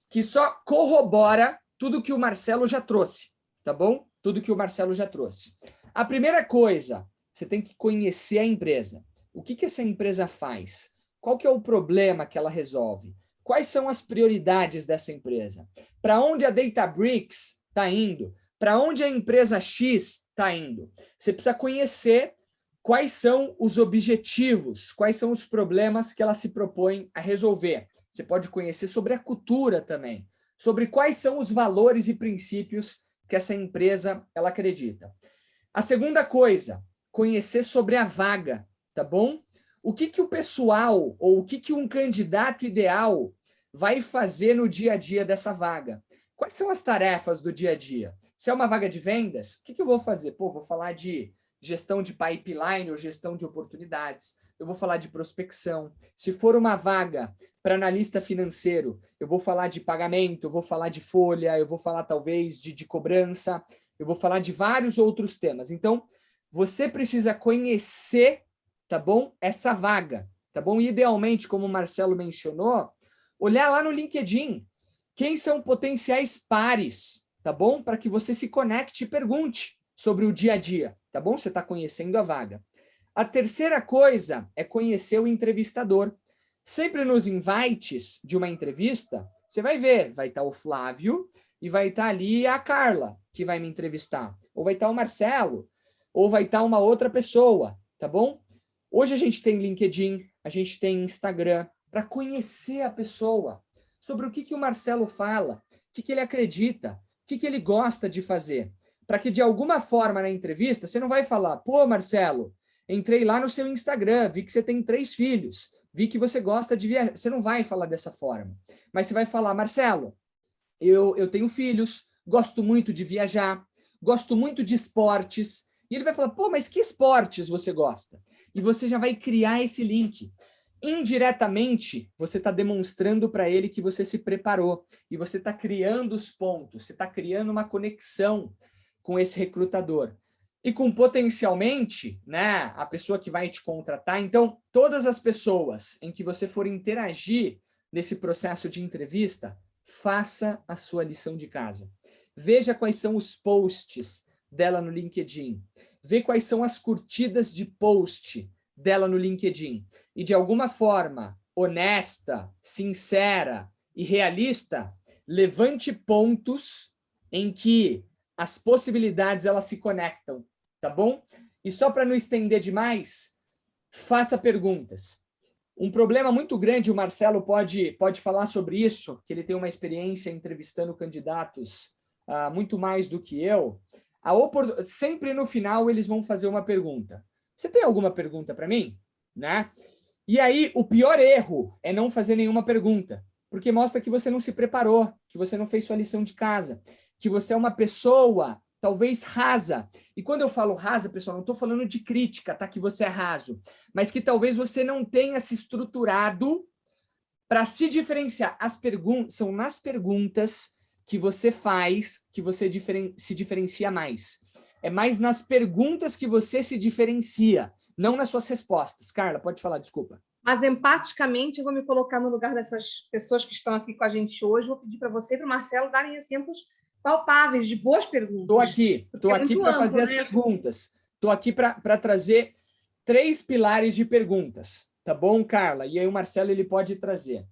que só corrobora tudo que o Marcelo já trouxe, tá bom? Tudo que o Marcelo já trouxe. A primeira coisa, você tem que conhecer a empresa. O que essa empresa faz? Qual que é o problema que ela resolve? Quais são as prioridades dessa empresa? Para onde a Databricks está indo? Para onde a empresa X está indo? Você precisa conhecer quais são os objetivos, quais são os problemas que ela se propõe a resolver. Você pode conhecer sobre a cultura também, sobre quais são os valores e princípios que essa empresa ela acredita. A segunda coisa, conhecer sobre a vaga, tá bom? O que o pessoal ou o que um candidato ideal vai fazer no dia a dia dessa vaga? Quais são as tarefas do dia a dia? Se é uma vaga de vendas, o que eu vou fazer? Pô, vou falar de gestão de pipeline ou gestão de oportunidades, eu vou falar de prospecção. Se for uma vaga para analista financeiro, eu vou falar de pagamento, eu vou falar de folha, eu vou falar talvez de cobrança, eu vou falar de vários outros temas. Então, você precisa conhecer, tá bom? Essa vaga, tá bom? Idealmente, como o Marcelo mencionou, olhar lá no LinkedIn quem são potenciais pares, tá bom? Para que você se conecte e pergunte sobre o dia a dia, tá bom? Você está conhecendo a vaga. A terceira coisa é conhecer o entrevistador. Sempre nos invites de uma entrevista, você vai ver, vai estar o Flávio e vai estar ali a Carla, que vai me entrevistar. Ou vai estar o Marcelo, ou vai estar uma outra pessoa, tá bom? Hoje a gente tem LinkedIn, a gente tem Instagram, para conhecer a pessoa, sobre o que o Marcelo fala, o que ele acredita, o que ele gosta de fazer. Para que, de alguma forma, na entrevista, você não vai falar, pô, Marcelo, entrei lá no seu Instagram, vi que você tem 3 filhos, vi que você gosta de viajar. Você não vai falar dessa forma. Mas você vai falar, Marcelo, eu tenho filhos, gosto muito de viajar, gosto muito de esportes. E ele vai falar, pô, mas que esportes você gosta? E você já vai criar esse link. Indiretamente, você está demonstrando para ele que você se preparou. E você está criando os pontos, você está criando uma conexão com esse recrutador. E com potencialmente, né, a pessoa que vai te contratar. Então, todas as pessoas em que você for interagir nesse processo de entrevista, faça a sua lição de casa. Veja quais são os posts dela no LinkedIn. Vê quais são as curtidas de post dela no LinkedIn. E de alguma forma honesta, sincera e realista, levante pontos em que as possibilidades elas se conectam. Tá bom? E só para não estender demais, faça perguntas. Um problema muito grande, o Marcelo pode falar sobre isso, que ele tem uma experiência entrevistando candidatos muito mais do que eu. Sempre no final eles vão fazer uma pergunta. Você tem alguma pergunta para mim? Né? E aí, o pior erro é não fazer nenhuma pergunta, porque mostra que você não se preparou, que você não fez sua lição de casa, que você é uma pessoa talvez rasa. E quando eu falo rasa, pessoal, não estou falando de crítica, tá? Que você é raso, mas que talvez você não tenha se estruturado para se diferenciar. São nas perguntas que você faz que você se diferencia mais. É mais nas perguntas que você se diferencia, não nas suas respostas. Carla, pode falar, desculpa. Mas, empaticamente, eu vou me colocar no lugar dessas pessoas que estão aqui com a gente hoje. Vou pedir para você e para o Marcelo darem exemplos palpáveis de boas perguntas. Estou aqui para fazer as perguntas. Estou aqui para trazer 3 pilares de perguntas. Tá bom, Carla? E aí o Marcelo ele pode trazer.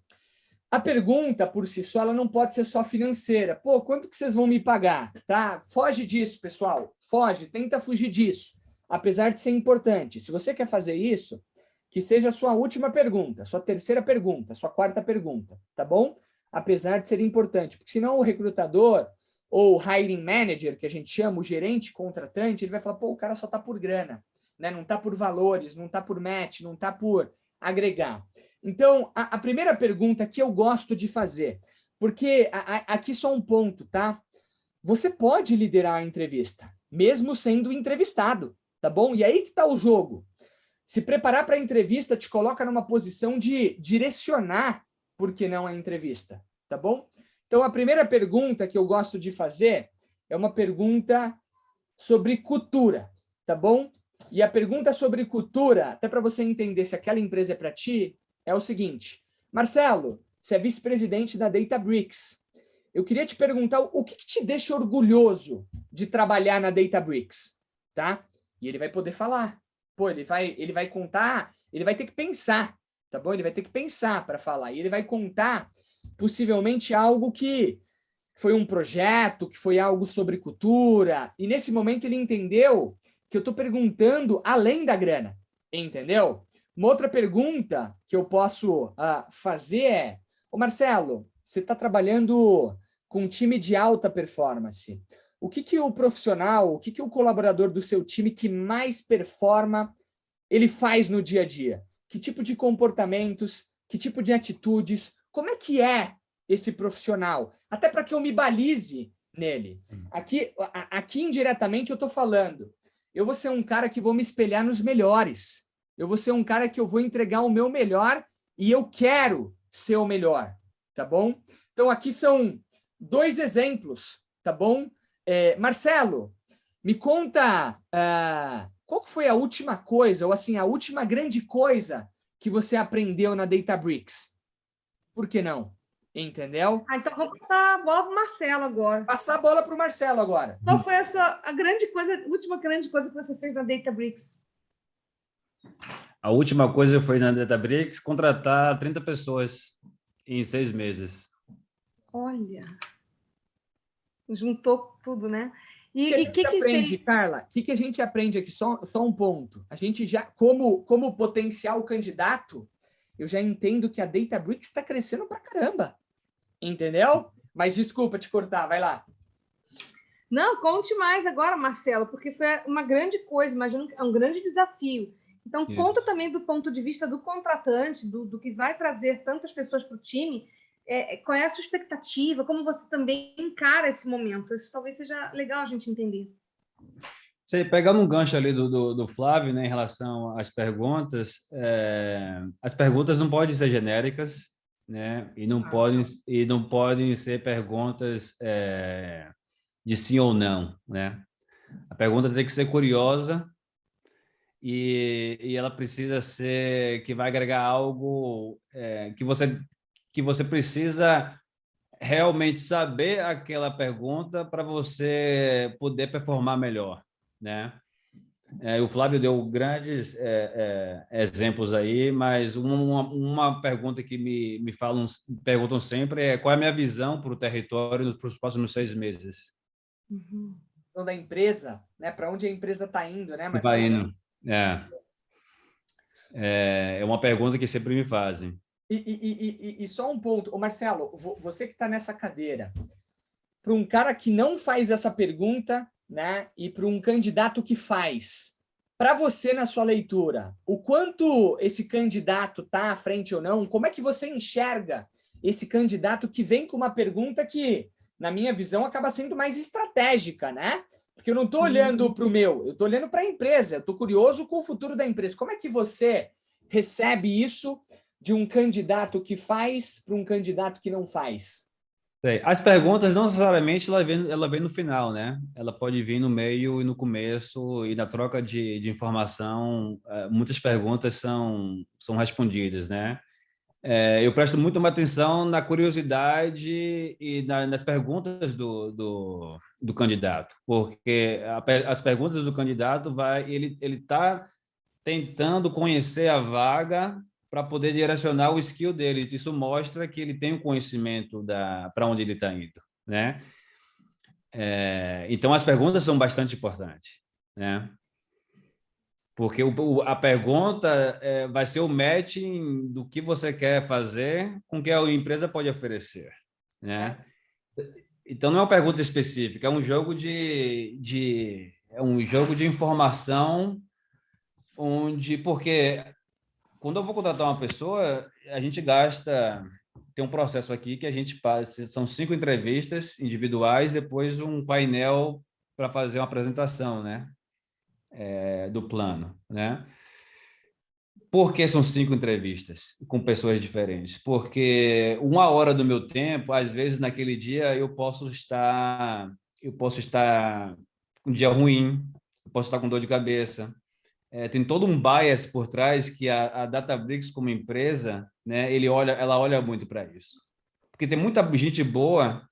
A pergunta, por si só, ela não pode ser só financeira. Pô, quanto que vocês vão me pagar? Tá? Foge disso, pessoal. Foge, tenta fugir disso. Apesar de ser importante. Se você quer fazer isso, que seja a sua última pergunta, sua terceira pergunta, sua quarta pergunta, tá bom? Apesar de ser importante. Porque senão o recrutador ou o hiring manager, que a gente chama, o gerente contratante, ele vai falar, pô, o cara só tá por grana, né? Não tá por valores, não tá por match, não tá por agregar. Então, a primeira pergunta que eu gosto de fazer, porque aqui só um ponto, tá? Você pode liderar a entrevista, mesmo sendo entrevistado, tá bom? E aí que tá o jogo. Se preparar para a entrevista te coloca numa posição de direcionar por que não a entrevista, tá bom? Então, a primeira pergunta que eu gosto de fazer é uma pergunta sobre cultura, tá bom? E a pergunta sobre cultura, até para você entender se aquela empresa é para ti, é o seguinte. Marcelo, você é vice-presidente da Databricks. Eu queria te perguntar o que te deixa orgulhoso de trabalhar na Databricks, tá? E ele vai poder falar. Pô, ele vai contar, ele vai ter que pensar, tá bom? Ele vai ter que pensar para falar. E ele vai contar possivelmente algo que foi um projeto, que foi algo sobre cultura. E nesse momento ele entendeu que eu estou perguntando além da grana, entendeu? Uma outra pergunta que eu posso fazer é, ô Marcelo, você está trabalhando com um time de alta performance. O que o profissional, o que o colaborador do seu time que mais performa, ele faz no dia a dia? Que tipo de comportamentos, que tipo de atitudes, como é que é esse profissional? Até para que eu me balize nele. Aqui indiretamente eu estou falando, eu vou ser um cara que vou me espelhar nos melhores. Eu vou ser um cara que eu vou entregar o meu melhor e eu quero ser o melhor, tá bom? Então, aqui são 2 exemplos, tá bom? Marcelo, me conta qual que foi a última coisa, ou assim, a última grande coisa que você aprendeu na Databricks? Por que não? Entendeu? Então, vou passar a bola para o Marcelo agora. Passar a bola para o Marcelo agora. Qual foi a última grande coisa que você fez na Databricks? A última coisa que foi na Databricks, contratar 30 pessoas em 6 meses. Olha, juntou tudo, né? E o que aprende, Carla? O que a gente aprende aqui? Só um ponto. A gente já, como potencial candidato, eu já entendo que a Databricks está crescendo pra caramba. Entendeu? Mas desculpa te cortar, vai lá. Não, conte mais agora, Marcelo, porque foi uma grande coisa, imagino que é um grande desafio. Então, conta também do ponto de vista do contratante, do que vai trazer tantas pessoas para o time, qual é a sua expectativa, como você também encara esse momento. Isso talvez seja legal a gente entender. Você pegando um gancho ali do Flávio, né, em relação às perguntas, as perguntas não podem ser genéricas, né, e não podem ser perguntas de sim ou não, né? A pergunta tem que ser curiosa e ela precisa ser que vai agregar algo que você precisa realmente saber aquela pergunta para você poder performar melhor, né? O Flávio deu grandes exemplos aí, mas uma pergunta que me perguntam sempre é qual é a minha visão para o território para os próximos 6 meses. Uhum. Então, da empresa, né? Para onde a empresa está indo, né, Marcelo? Vai indo. É uma pergunta que sempre me fazem. E só um ponto, Marcelo, você que está nessa cadeira, para um cara que não faz essa pergunta, né, e para um candidato que faz, para você na sua leitura, o quanto esse candidato está à frente ou não, como é que você enxerga esse candidato que vem com uma pergunta que, na minha visão, acaba sendo mais estratégica, né? Porque eu não estou olhando para o meu, eu estou olhando para a empresa, eu estou curioso com o futuro da empresa. Como é que você recebe isso de um candidato que faz para um candidato que não faz? As perguntas não necessariamente ela vem no final, né? Ela pode vir no meio e no começo e na troca de informação, muitas perguntas são respondidas, né? Eu presto muito uma atenção na curiosidade e nas perguntas do candidato, porque as perguntas do candidato ele está tentando conhecer a vaga para poder direcionar o skill dele. Isso mostra que ele tem um conhecimento para onde ele está indo, né? Então, as perguntas são bastante importantes, né? Porque a pergunta vai ser o matching do que você quer fazer com o que a empresa pode oferecer, né? Então, não é uma pergunta específica, é um jogo de informação porque quando eu vou contratar uma pessoa, a gente tem um processo aqui que a gente passa, são 5 entrevistas individuais, depois um painel para fazer uma apresentação, né? Do plano, né? Por que são 5 entrevistas com pessoas diferentes? Porque 1 hora do meu tempo, às vezes naquele dia eu posso estar um dia ruim, eu posso estar com dor de cabeça. Tem todo um bias por trás que a Databricks como empresa, né, ela olha muito para isso. Porque tem muita gente boa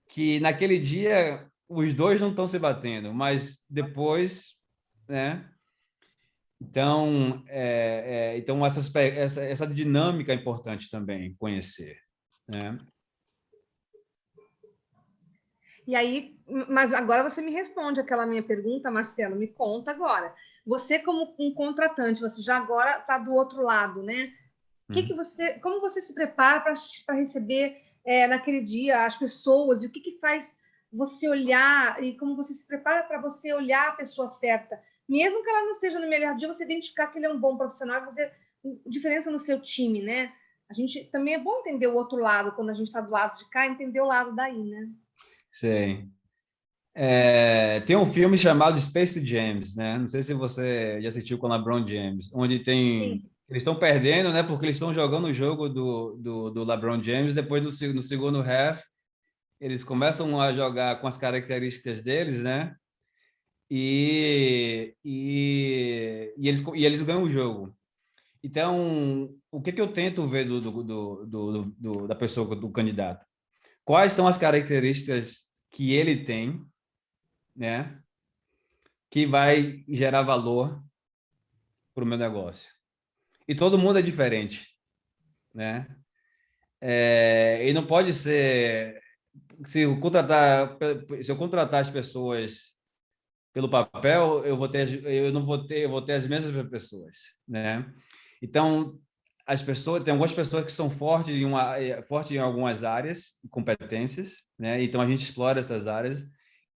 que naquele dia os dois não estão se batendo, mas depois, né? Então, então essa dinâmica é importante também conhecer, né? E aí, mas agora você me responde aquela minha pergunta, Marcelo, me conta agora. Você, como um contratante, você já agora está do outro lado, né? Como você se prepara para receber naquele dia as pessoas, e o que faz você olhar, e como você se prepara para você olhar a pessoa certa? Mesmo que ela não esteja no melhor dia, você identificar que ele é um bom profissional e fazer diferença no seu time, né? A gente também é bom entender o outro lado, quando a gente está do lado de cá, entender o lado daí, né? Sim. Tem um filme chamado Space James, né? Não sei se você já assistiu com o LeBron James, onde tem... Sim. Eles estão perdendo, né? Porque eles estão jogando o jogo do LeBron James. Depois no segundo half, eles começam a jogar com as características deles, né? E eles ganham o jogo. Então, o que eu tento ver da pessoa, do candidato? Quais são as características que ele tem, né? Que vai gerar valor para o meu negócio. E todo mundo é diferente, né? E não pode ser... Se eu contratar as pessoas pelo papel, eu vou ter as mesmas pessoas, né? Então, tem algumas pessoas que são fortes em algumas áreas, competências, né? Então a gente explora essas áreas,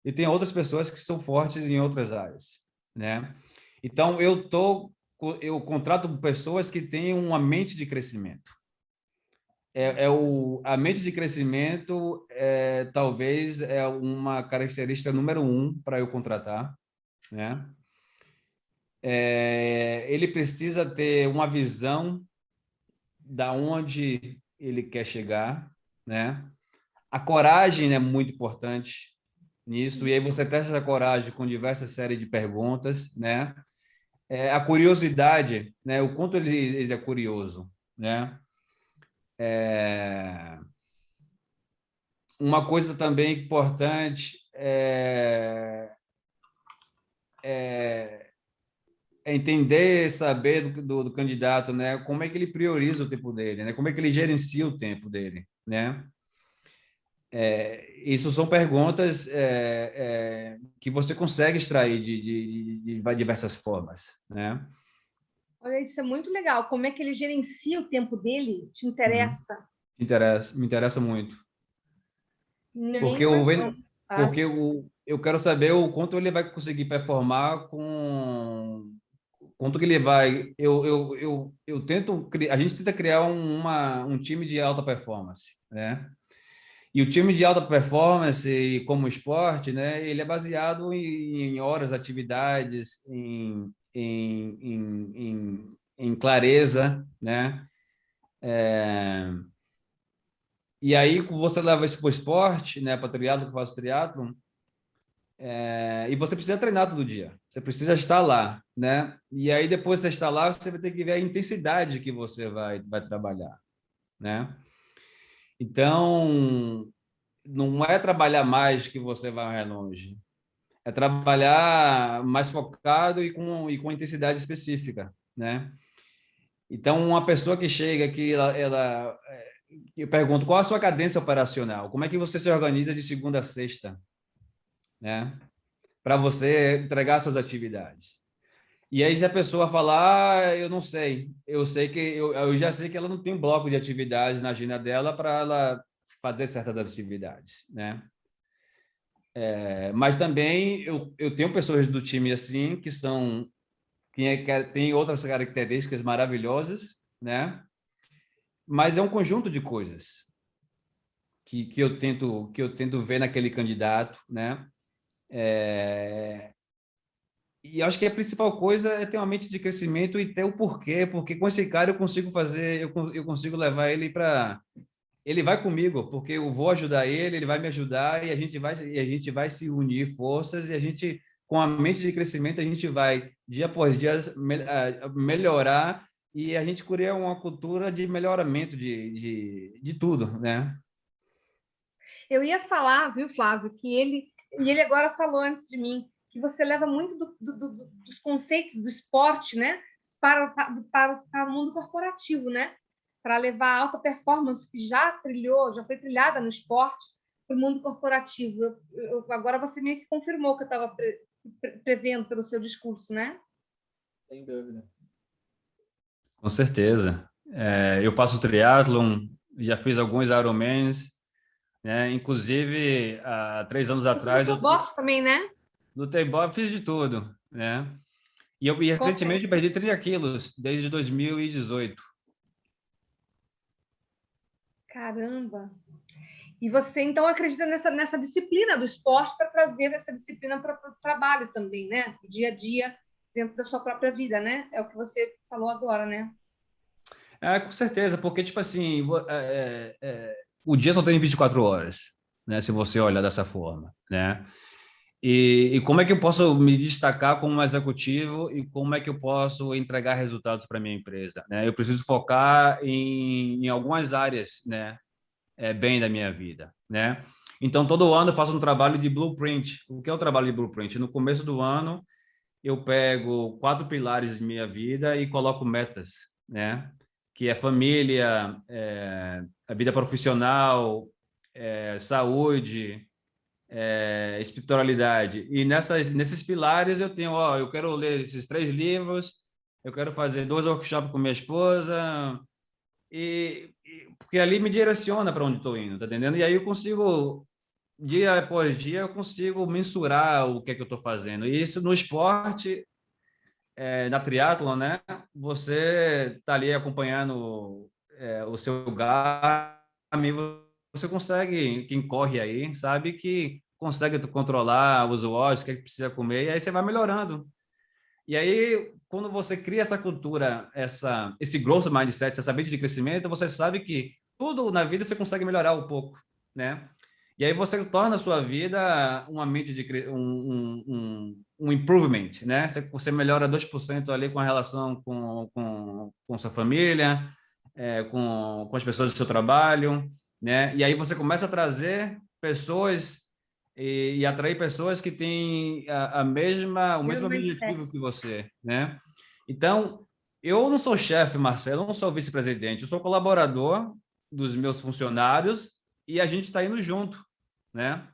e tem outras pessoas que são fortes em outras áreas, né? Então eu contrato pessoas que têm uma mente de crescimento. A mente de crescimento talvez é uma característica número 1 para eu contratar, né? Ele precisa ter uma visão da onde ele quer chegar, né? A coragem é muito importante nisso, e aí você testa essa coragem com diversas séries de perguntas, né? A curiosidade, né? O quanto ele é curioso, né? Uma coisa também importante é entender, saber do candidato, né? Como é que ele prioriza o tempo dele, né? Como é que ele gerencia o tempo dele, né? Isso são perguntas que você consegue extrair de diversas formas, né? Olha, isso é muito legal. Como é que ele gerencia o tempo dele? Te interessa? Me interessa muito. Nem Porque imagino. porque eu quero saber o quanto ele vai conseguir performar com quanto que ele vai. Eu tento, a gente tenta criar um time de alta performance, né? E o time de alta performance, como esporte, né, ele é baseado em horas, atividades, em clareza, né? E aí você leva isso para o esporte, né, para triatlo, que eu faço triatlon, e você precisa treinar todo dia. Você precisa estar lá, né? E aí depois de você estar lá, você vai ter que ver a intensidade que você vai trabalhar, né? Então, não é trabalhar mais que você vai mais longe. É trabalhar mais focado e com intensidade específica, né? Então, uma pessoa que chega aqui, eu pergunto, qual a sua cadência operacional? Como é que você se organiza de segunda a sexta, né? Para você entregar suas atividades. E aí, se a pessoa falar, eu não sei, eu já sei que ela não tem um bloco de atividades na agenda dela para ela fazer certas atividades, né? Mas também eu tenho pessoas do time assim que têm outras características maravilhosas, né? Mas é um conjunto de coisas que eu tento ver naquele candidato, né? E acho que a principal coisa é ter uma mente de crescimento e ter o porquê, porque com esse cara eu consigo fazer, eu consigo levar ele para... Ele vai comigo, porque eu vou ajudar ele, ele vai me ajudar e a gente vai se unir forças e a gente, com a mente de crescimento, a gente vai, dia após dia, melhorar e a gente criar uma cultura de melhoramento de tudo, né? Eu ia falar, viu, Flávio, e ele agora falou antes de mim, que você leva muito dos conceitos do esporte, né, para o mundo corporativo, né? Para levar a alta performance que já foi trilhada no esporte para o mundo corporativo. Agora você meio que confirmou o que eu estava prevendo pelo seu discurso, né? Sem dúvida. Com certeza. Eu faço triatlon, já fiz alguns Ironmans, né? Inclusive, há 3 anos atrás... Você boxe também, né? Lutei boxe, fiz de tudo, né? E recentemente perdi 30 quilos, desde 2018. Caramba! E você, então, acredita nessa disciplina do esporte para trazer essa disciplina para o trabalho também, né? Dia a dia, dentro da sua própria vida, né? É o que você falou agora, né? Com certeza, porque, tipo assim, o dia só tem 24 horas, né? Se você olhar dessa forma, né? E como é que eu posso me destacar como executivo e como é que eu posso entregar resultados para minha empresa, né? Eu preciso focar em algumas áreas, né? Bem da minha vida, né? Então, todo ano eu faço um trabalho de blueprint. O que é o trabalho de blueprint? No começo do ano, eu pego 4 pilares de minha vida e coloco metas, né? Que é família, a vida profissional, saúde, espiritualidade. E nesses pilares eu tenho, eu quero ler esses 3 livros, eu quero fazer 2 workshops com minha esposa, porque ali me direciona para onde estou indo, tá entendendo? E aí eu consigo, dia após dia, eu consigo mensurar o que é que eu estou fazendo. E isso no esporte, na triatlon, né? Você está ali acompanhando o seu Garmin, você consegue, quem corre aí, sabe que consegue controlar os watts, o que é que precisa comer, e aí você vai melhorando. E aí, quando você cria essa cultura, esse growth mindset, essa mente de crescimento, você sabe que tudo na vida você consegue melhorar um pouco, né? E aí você torna a sua vida uma mente de um improvement, né? Você melhora 2% ali com a relação com sua família, com as pessoas do seu trabalho, né? E aí você começa a trazer pessoas e atrair pessoas que têm o mesmo objetivo que você, né? Então, eu não sou chefe, Marcelo, eu não sou vice-presidente, eu sou colaborador dos meus funcionários e a gente está indo junto, né?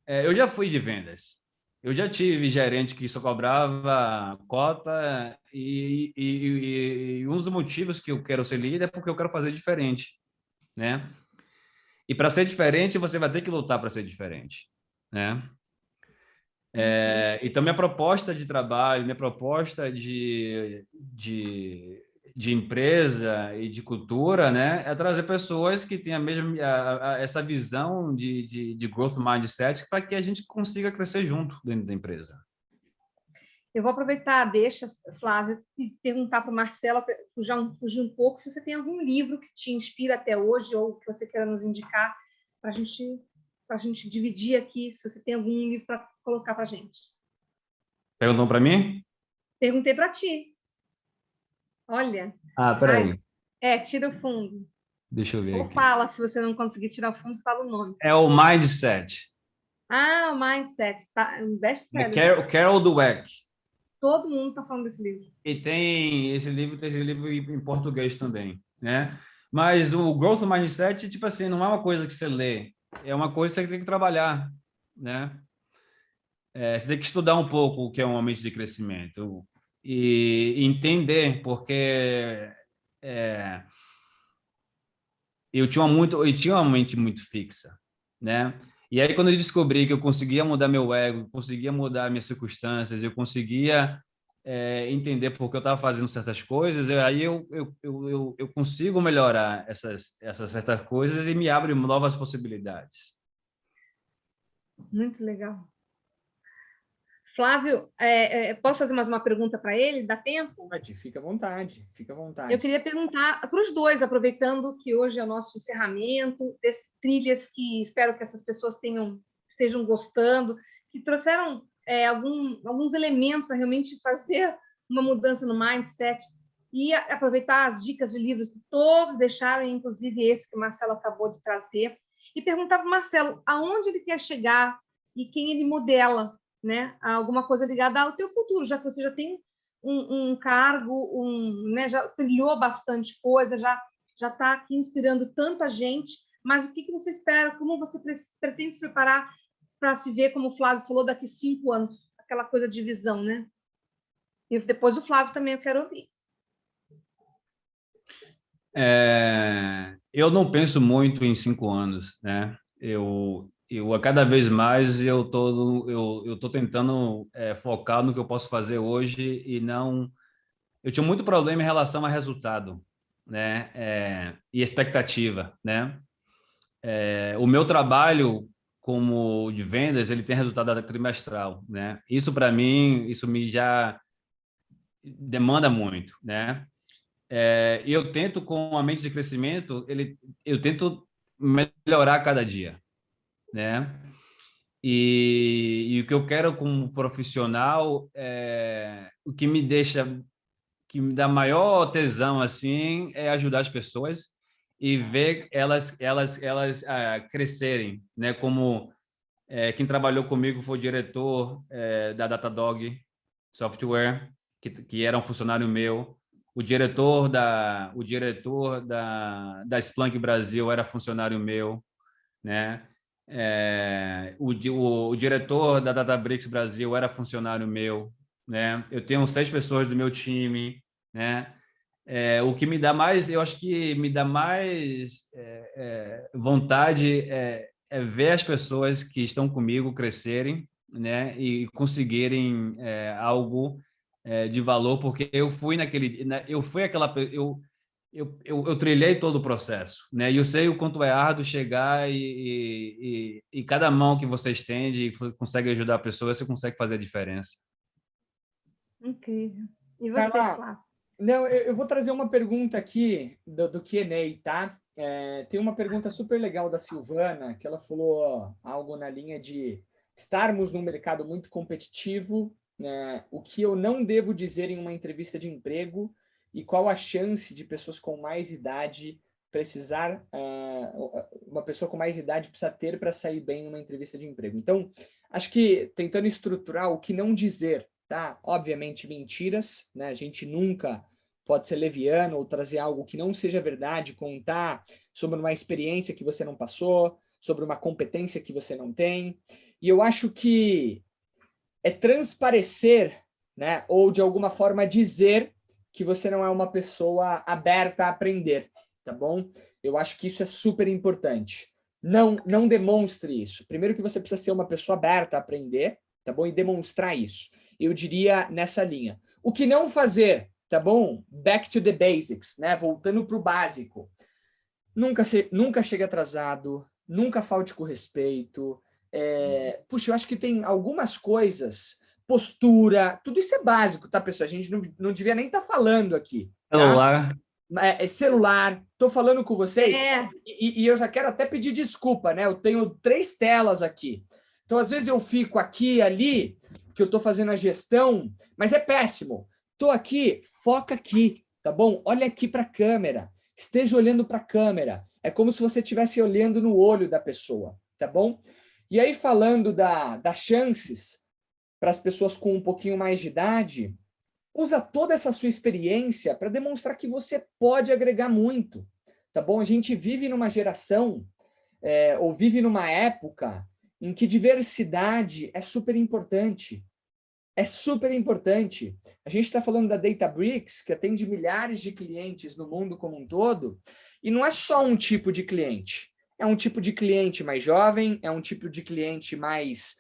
Eu já fui de vendas, eu já tive gerente que só cobrava cota e um dos motivos que eu quero ser líder é porque eu quero fazer diferente, né? E para ser diferente, você vai ter que lutar para ser diferente, né? Então, minha proposta de trabalho, minha proposta de empresa e de cultura, né, é trazer pessoas que têm essa visão de growth mindset para que a gente consiga crescer junto dentro da empresa. Eu vou aproveitar, deixa, Flávio, e perguntar para o Marcelo, fugir um pouco, se você tem algum livro que te inspira até hoje ou que você queira nos indicar para a gente dividir aqui, se você tem algum livro para colocar para a gente. Perguntou para mim? Perguntei para ti. Olha. Peraí. Tira o fundo. Deixa eu ver Ou aqui. fala, se você não conseguir tirar o fundo, fala o nome. É o Mindset. O Mindset. Tá, um best-seller. Carol Dweck. Todo mundo está falando desse livro. E tem esse livro em português também, né? Mas o Growth Mindset, tipo assim, não é uma coisa que você lê, é uma coisa que você tem que trabalhar, né? Você tem que estudar um pouco o que é uma mente de crescimento e entender, porque eu tinha uma mente muito fixa, né? E aí, quando eu descobri que eu conseguia mudar meu ego, conseguia mudar minhas circunstâncias, eu conseguia entender por que eu estava fazendo certas coisas, aí eu consigo melhorar essas certas coisas e me abre novas possibilidades. Muito legal. Flávio, posso fazer mais uma pergunta para ele? Dá tempo? Pode, fica à vontade, fica à vontade. Eu queria perguntar para os dois, aproveitando que hoje é o nosso encerramento, desse trilhas que espero que essas pessoas estejam gostando, que trouxeram alguns elementos para realmente fazer uma mudança no mindset e aproveitar as dicas de livros que todos deixaram, inclusive esse que o Marcelo acabou de trazer, e perguntar para o Marcelo aonde ele quer chegar e quem ele modela, né? Alguma coisa ligada ao teu futuro, já que você já tem um cargo, né? Já trilhou bastante coisa, já está aqui inspirando tanta gente, mas o que você espera, como você pretende se preparar para se ver, como o Flávio falou, daqui 5 anos, aquela coisa de visão, né? E depois do Flávio também eu quero ouvir. Eu não penso muito em 5 anos, né? Eu a cada vez mais eu tô tentando focar no que eu posso fazer hoje e não. Eu tinha muito problema em relação a resultado, né? E expectativa, né? o meu trabalho como de vendas, ele tem resultado trimestral, né? Isso para mim, isso me já demanda muito, né? E eu tento, com a mente de crescimento, eu tento melhorar cada dia, né? E o que eu quero como profissional, o que me dá maior tesão assim, é ajudar as pessoas e ver elas crescerem, né? Como quem trabalhou comigo foi o diretor da Datadog Software, que era um funcionário meu. O diretor da Splunk Brasil era funcionário meu, né? O diretor da Databricks Brasil era funcionário meu, né? Eu tenho 6 pessoas do meu time, né? O que me dá mais, eu acho que me dá mais vontade ver as pessoas que estão comigo crescerem, né? E conseguirem algo de valor, porque eu fui eu trilhei todo o processo, né? E eu sei o quanto é árduo chegar e cada mão que você estende e consegue ajudar a pessoa, você consegue fazer a diferença. Incrível. E você, Flávio? Não, eu vou trazer uma pergunta aqui do Q&A, tá? Tem uma pergunta super legal da Silvana, que ela falou algo na linha de estarmos num mercado muito competitivo, né? O que eu não devo dizer em uma entrevista de emprego e qual a chance de pessoas com mais idade precisar, uma pessoa com mais idade precisa ter para sair bem em uma entrevista de emprego. Então, acho que tentando estruturar o que não dizer, tá? Obviamente, mentiras, né? A gente nunca pode ser leviano ou trazer algo que não seja verdade, contar sobre uma experiência que você não passou, sobre uma competência que você não tem. E eu acho que é transparecer, né? Ou de alguma forma dizer que você não é uma pessoa aberta a aprender, tá bom? Eu acho que isso é super importante. Não demonstre isso. Primeiro que você precisa ser uma pessoa aberta a aprender, tá bom? E demonstrar isso. Eu diria nessa linha. O que não fazer, tá bom? Back to the basics, né? Voltando para o básico. Nunca chegue atrasado, nunca falte com respeito. Puxa, eu acho que tem algumas coisas, postura, tudo isso é básico, tá, pessoal? A gente não devia nem estar falando aqui. Tá? Celular. Celular, estou falando com vocês e eu já quero até pedir desculpa, né? Eu tenho 3 telas aqui. Então, às vezes eu fico aqui, ali, que eu estou fazendo a gestão, mas é péssimo. Estou aqui, foca aqui, tá bom? Olha aqui para a câmera. Esteja olhando para a câmera. É como se você estivesse olhando no olho da pessoa, tá bom? E aí, falando das chances para as pessoas com um pouquinho mais de idade, usa toda essa sua experiência para demonstrar que você pode agregar muito, tá bom? A gente vive numa geração, ou vive numa época em que diversidade é super importante. É super importante. A gente está falando da Databricks, que atende milhares de clientes no mundo como um todo, e não é só um tipo de cliente. É um tipo de cliente mais jovem, é um tipo de cliente mais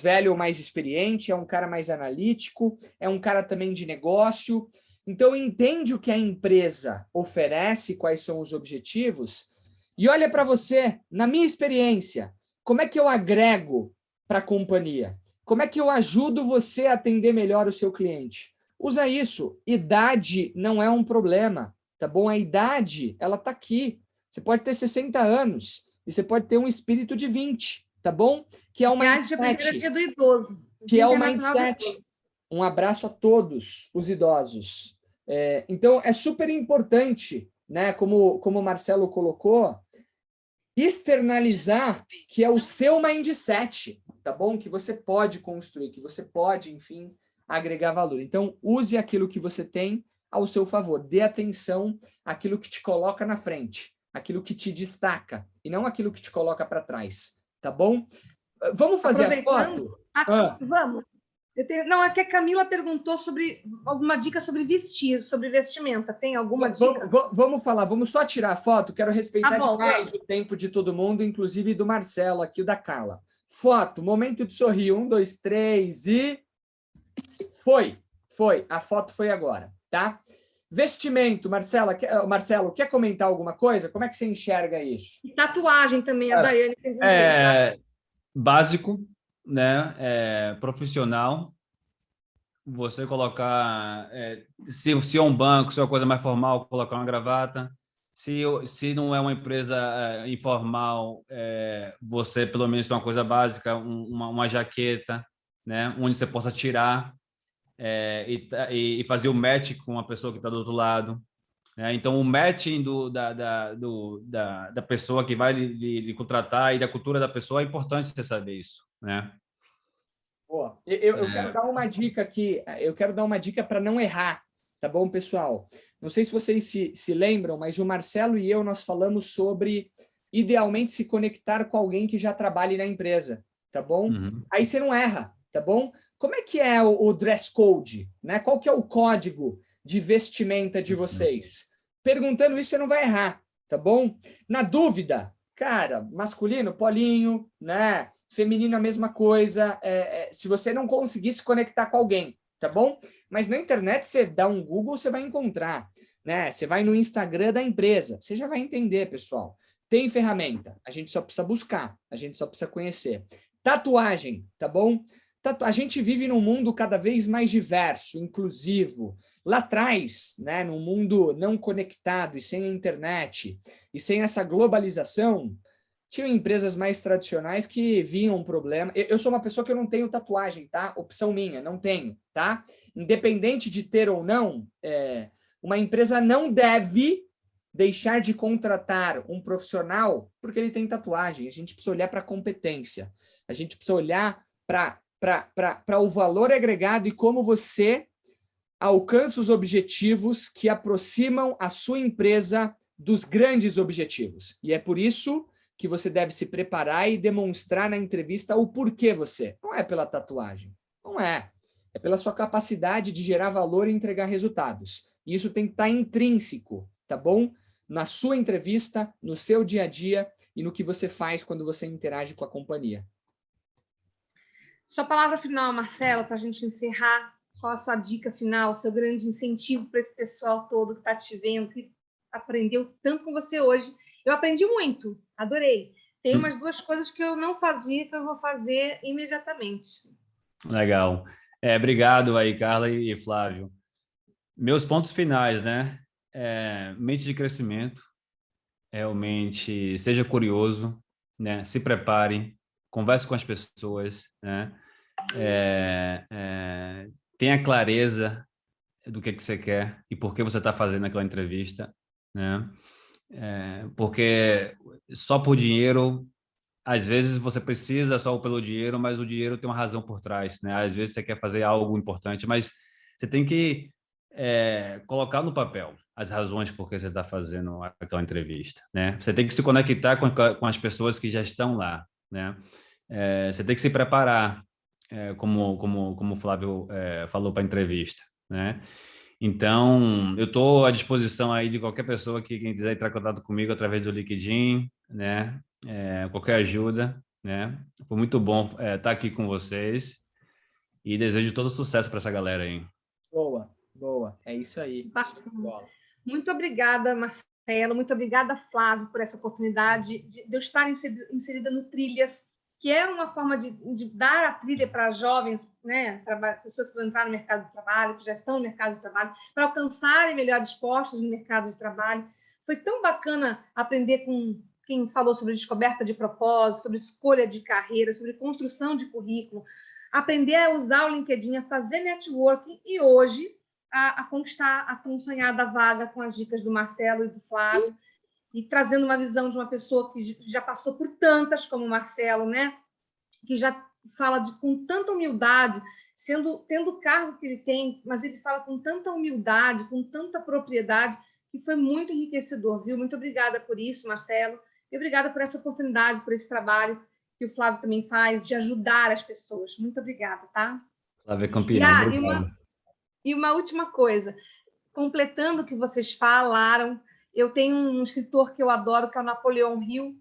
velho ou mais experiente, é um cara mais analítico, é um cara também de negócio. Então, entende o que a empresa oferece, quais são os objetivos, e olha para você, na minha experiência, como é que eu agrego para a companhia? Como é que eu ajudo você a atender melhor o seu cliente? Usa isso. Idade não é um problema, tá bom? A idade, ela está aqui. Você pode ter 60 anos e você pode ter um espírito de 20, tá bom? Que é o mindset. Que é do idoso. Que é o mindset. Um abraço a todos os idosos. Então, é super importante, né? Como o Marcelo colocou, externalizar que é o seu mindset, tá bom? Que você pode construir, que você pode, enfim, agregar valor. Então, use aquilo que você tem ao seu favor. Dê atenção àquilo que te coloca na frente, aquilo que te destaca, e não aquilo que te coloca para trás, tá bom? Vamos fazer a foto? Vamos. É que a Camila perguntou sobre alguma dica sobre sobre vestimenta. Tem alguma dica? Vamos falar, vamos só tirar a foto. Quero respeitar demais o tempo de todo mundo, inclusive do Marcelo aqui, da Carla. Foto, momento de sorrir. 1, 2, 3 e... Foi. A foto foi agora, tá? Vestimento, Marcelo, quer comentar alguma coisa? Como é que você enxerga isso? E tatuagem também, a Daiane perguntou. Básico, né? Profissional. Você colocar, se é um banco, se é uma coisa mais formal, colocar uma gravata. Se não é uma empresa informal, você pelo menos tem uma coisa básica, uma jaqueta, né? Onde você possa tirar e fazer o match com a pessoa que está do outro lado. Então, o matching da pessoa que vai lhe contratar e da cultura da pessoa é importante você saber isso, né? Boa. Eu quero dar uma dica aqui, eu quero dar uma dica para não errar, tá bom, pessoal? Não sei se vocês se lembram, mas o Marcelo e eu, nós falamos sobre, idealmente, se conectar com alguém que já trabalhe na empresa, tá bom? Uhum. Aí você não erra, tá bom? Como é que é o dress code, né? Qual que é o código de vestimenta de vocês? Perguntando isso, você não vai errar, tá bom? Na dúvida, cara, masculino, polinho, né? Feminino, a mesma coisa. Se você não conseguir se conectar com alguém, tá bom? Mas na internet, você dá um Google, você vai encontrar, né? Você vai no Instagram da empresa, você já vai entender, pessoal. Tem ferramenta, a gente só precisa buscar, a gente só precisa conhecer. Tatuagem, tá bom? A gente vive num mundo cada vez mais diverso, inclusivo. Lá atrás, né, num mundo não conectado e sem a internet e sem essa globalização, tinham empresas mais tradicionais que viam um problema. Eu sou uma pessoa que eu não tenho tatuagem, tá? Opção minha, não tenho, tá? Independente de ter ou não, uma empresa não deve deixar de contratar um profissional porque ele tem tatuagem. A gente precisa olhar para a competência. A gente precisa olhar para o valor agregado e como você alcança os objetivos que aproximam a sua empresa dos grandes objetivos. E é por isso que você deve se preparar e demonstrar na entrevista o porquê você. Não é pela tatuagem, não é. É pela sua capacidade de gerar valor e entregar resultados. E isso tem que estar intrínseco, tá bom? Na sua entrevista, no seu dia a dia e no que você faz quando você interage com a companhia. Sua palavra final, Marcelo, para a gente encerrar. Qual a sua dica final, seu grande incentivo para esse pessoal todo que está te vendo, que aprendeu tanto com você hoje? Eu aprendi muito, adorei. Tem umas 2 coisas que eu não fazia, que eu vou fazer imediatamente. Legal. Obrigado aí, Carla e Flávio. Meus pontos finais, né? Mente de crescimento, realmente seja curioso, né? Se prepare, converse com as pessoas, né? Tenha clareza do que você quer e por que você está fazendo aquela entrevista, né? Porque só por dinheiro, às vezes você precisa só pelo dinheiro, mas o dinheiro tem uma razão por trás, né? Às vezes você quer fazer algo importante, mas você tem que colocar no papel as razões por que você está fazendo aquela entrevista, né? Você tem que se conectar com as pessoas que já estão lá, né? Você tem que se preparar, como o Flávio falou para a entrevista, né? Então, eu estou à disposição aí de qualquer pessoa que quem quiser entrar em contato comigo através do LinkedIn, né? Qualquer ajuda, né? Foi muito bom estar aqui com vocês e desejo todo sucesso para essa galera aí. Boa, boa. É isso aí. Muito obrigada, Marcelo. Muito obrigada, Flávio, por essa oportunidade de eu estar inserida no Trilhas, que é uma forma de dar a trilha para jovens, né, pessoas que vão entrar no mercado de trabalho, que já estão no mercado de trabalho, para alcançarem melhores postos no mercado de trabalho. Foi tão bacana aprender com quem falou sobre descoberta de propósito, sobre escolha de carreira, sobre construção de currículo, aprender a usar o LinkedIn, a fazer networking e hoje a conquistar a tão sonhada vaga com as dicas do Marcelo e do Flávio, e trazendo uma visão de uma pessoa que já passou por tantas como o Marcelo, né? Que já fala com tanta humildade, tendo o cargo que ele tem, mas ele fala com tanta humildade, com tanta propriedade, que foi muito enriquecedor, viu? Muito obrigada por isso, Marcelo, e obrigada por essa oportunidade, por esse trabalho que o Flávio também faz, de ajudar as pessoas. Muito obrigada, tá? Flávio é campeão. E uma última coisa, completando o que vocês falaram, eu tenho um escritor que eu adoro, que é o Napoleão Hill,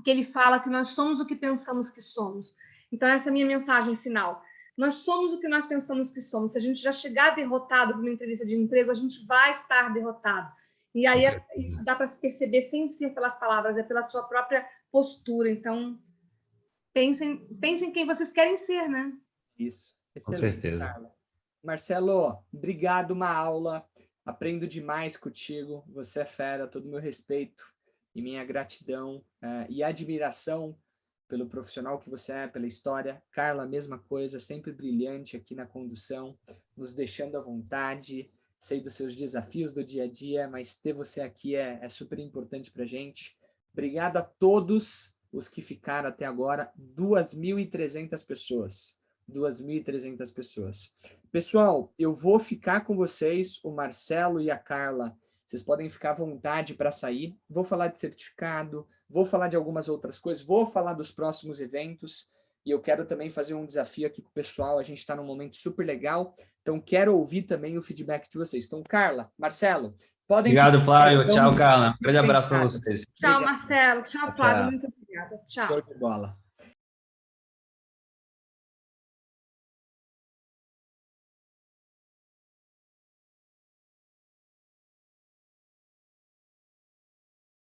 que ele fala que nós somos o que pensamos que somos. Então, essa é a minha mensagem final. Nós somos o que nós pensamos que somos. Se a gente já chegar derrotado para uma entrevista de emprego, a gente vai estar derrotado. E aí isso dá para se perceber sem ser pelas palavras, é pela sua própria postura. Então, pensem em quem vocês querem ser, né? Isso. Com Excelente, certeza. Carla. Marcelo, obrigado, uma aula. Aprendo demais contigo. Você é fera, todo o meu respeito e minha gratidão e admiração pelo profissional que você é, pela história. Carla, mesma coisa, sempre brilhante aqui na condução, nos deixando à vontade. Sei dos seus desafios do dia a dia, mas ter você aqui é super importante para a gente. Obrigado a todos os que ficaram até agora, 2.300 pessoas. 2.300 pessoas. Pessoal, eu vou ficar com vocês, o Marcelo e a Carla. Vocês podem ficar à vontade para sair. Vou falar de certificado, vou falar de algumas outras coisas, vou falar dos próximos eventos. E eu quero também fazer um desafio aqui com o pessoal. A gente está num momento super legal. Então, quero ouvir também o feedback de vocês. Então, Carla, Marcelo, podem... Obrigado, Flávio. Então, tchau, Carla. Um grande abraço para vocês. Tchau, Marcelo. Tchau, Flávio. Muito obrigada. Tchau. Show de bola.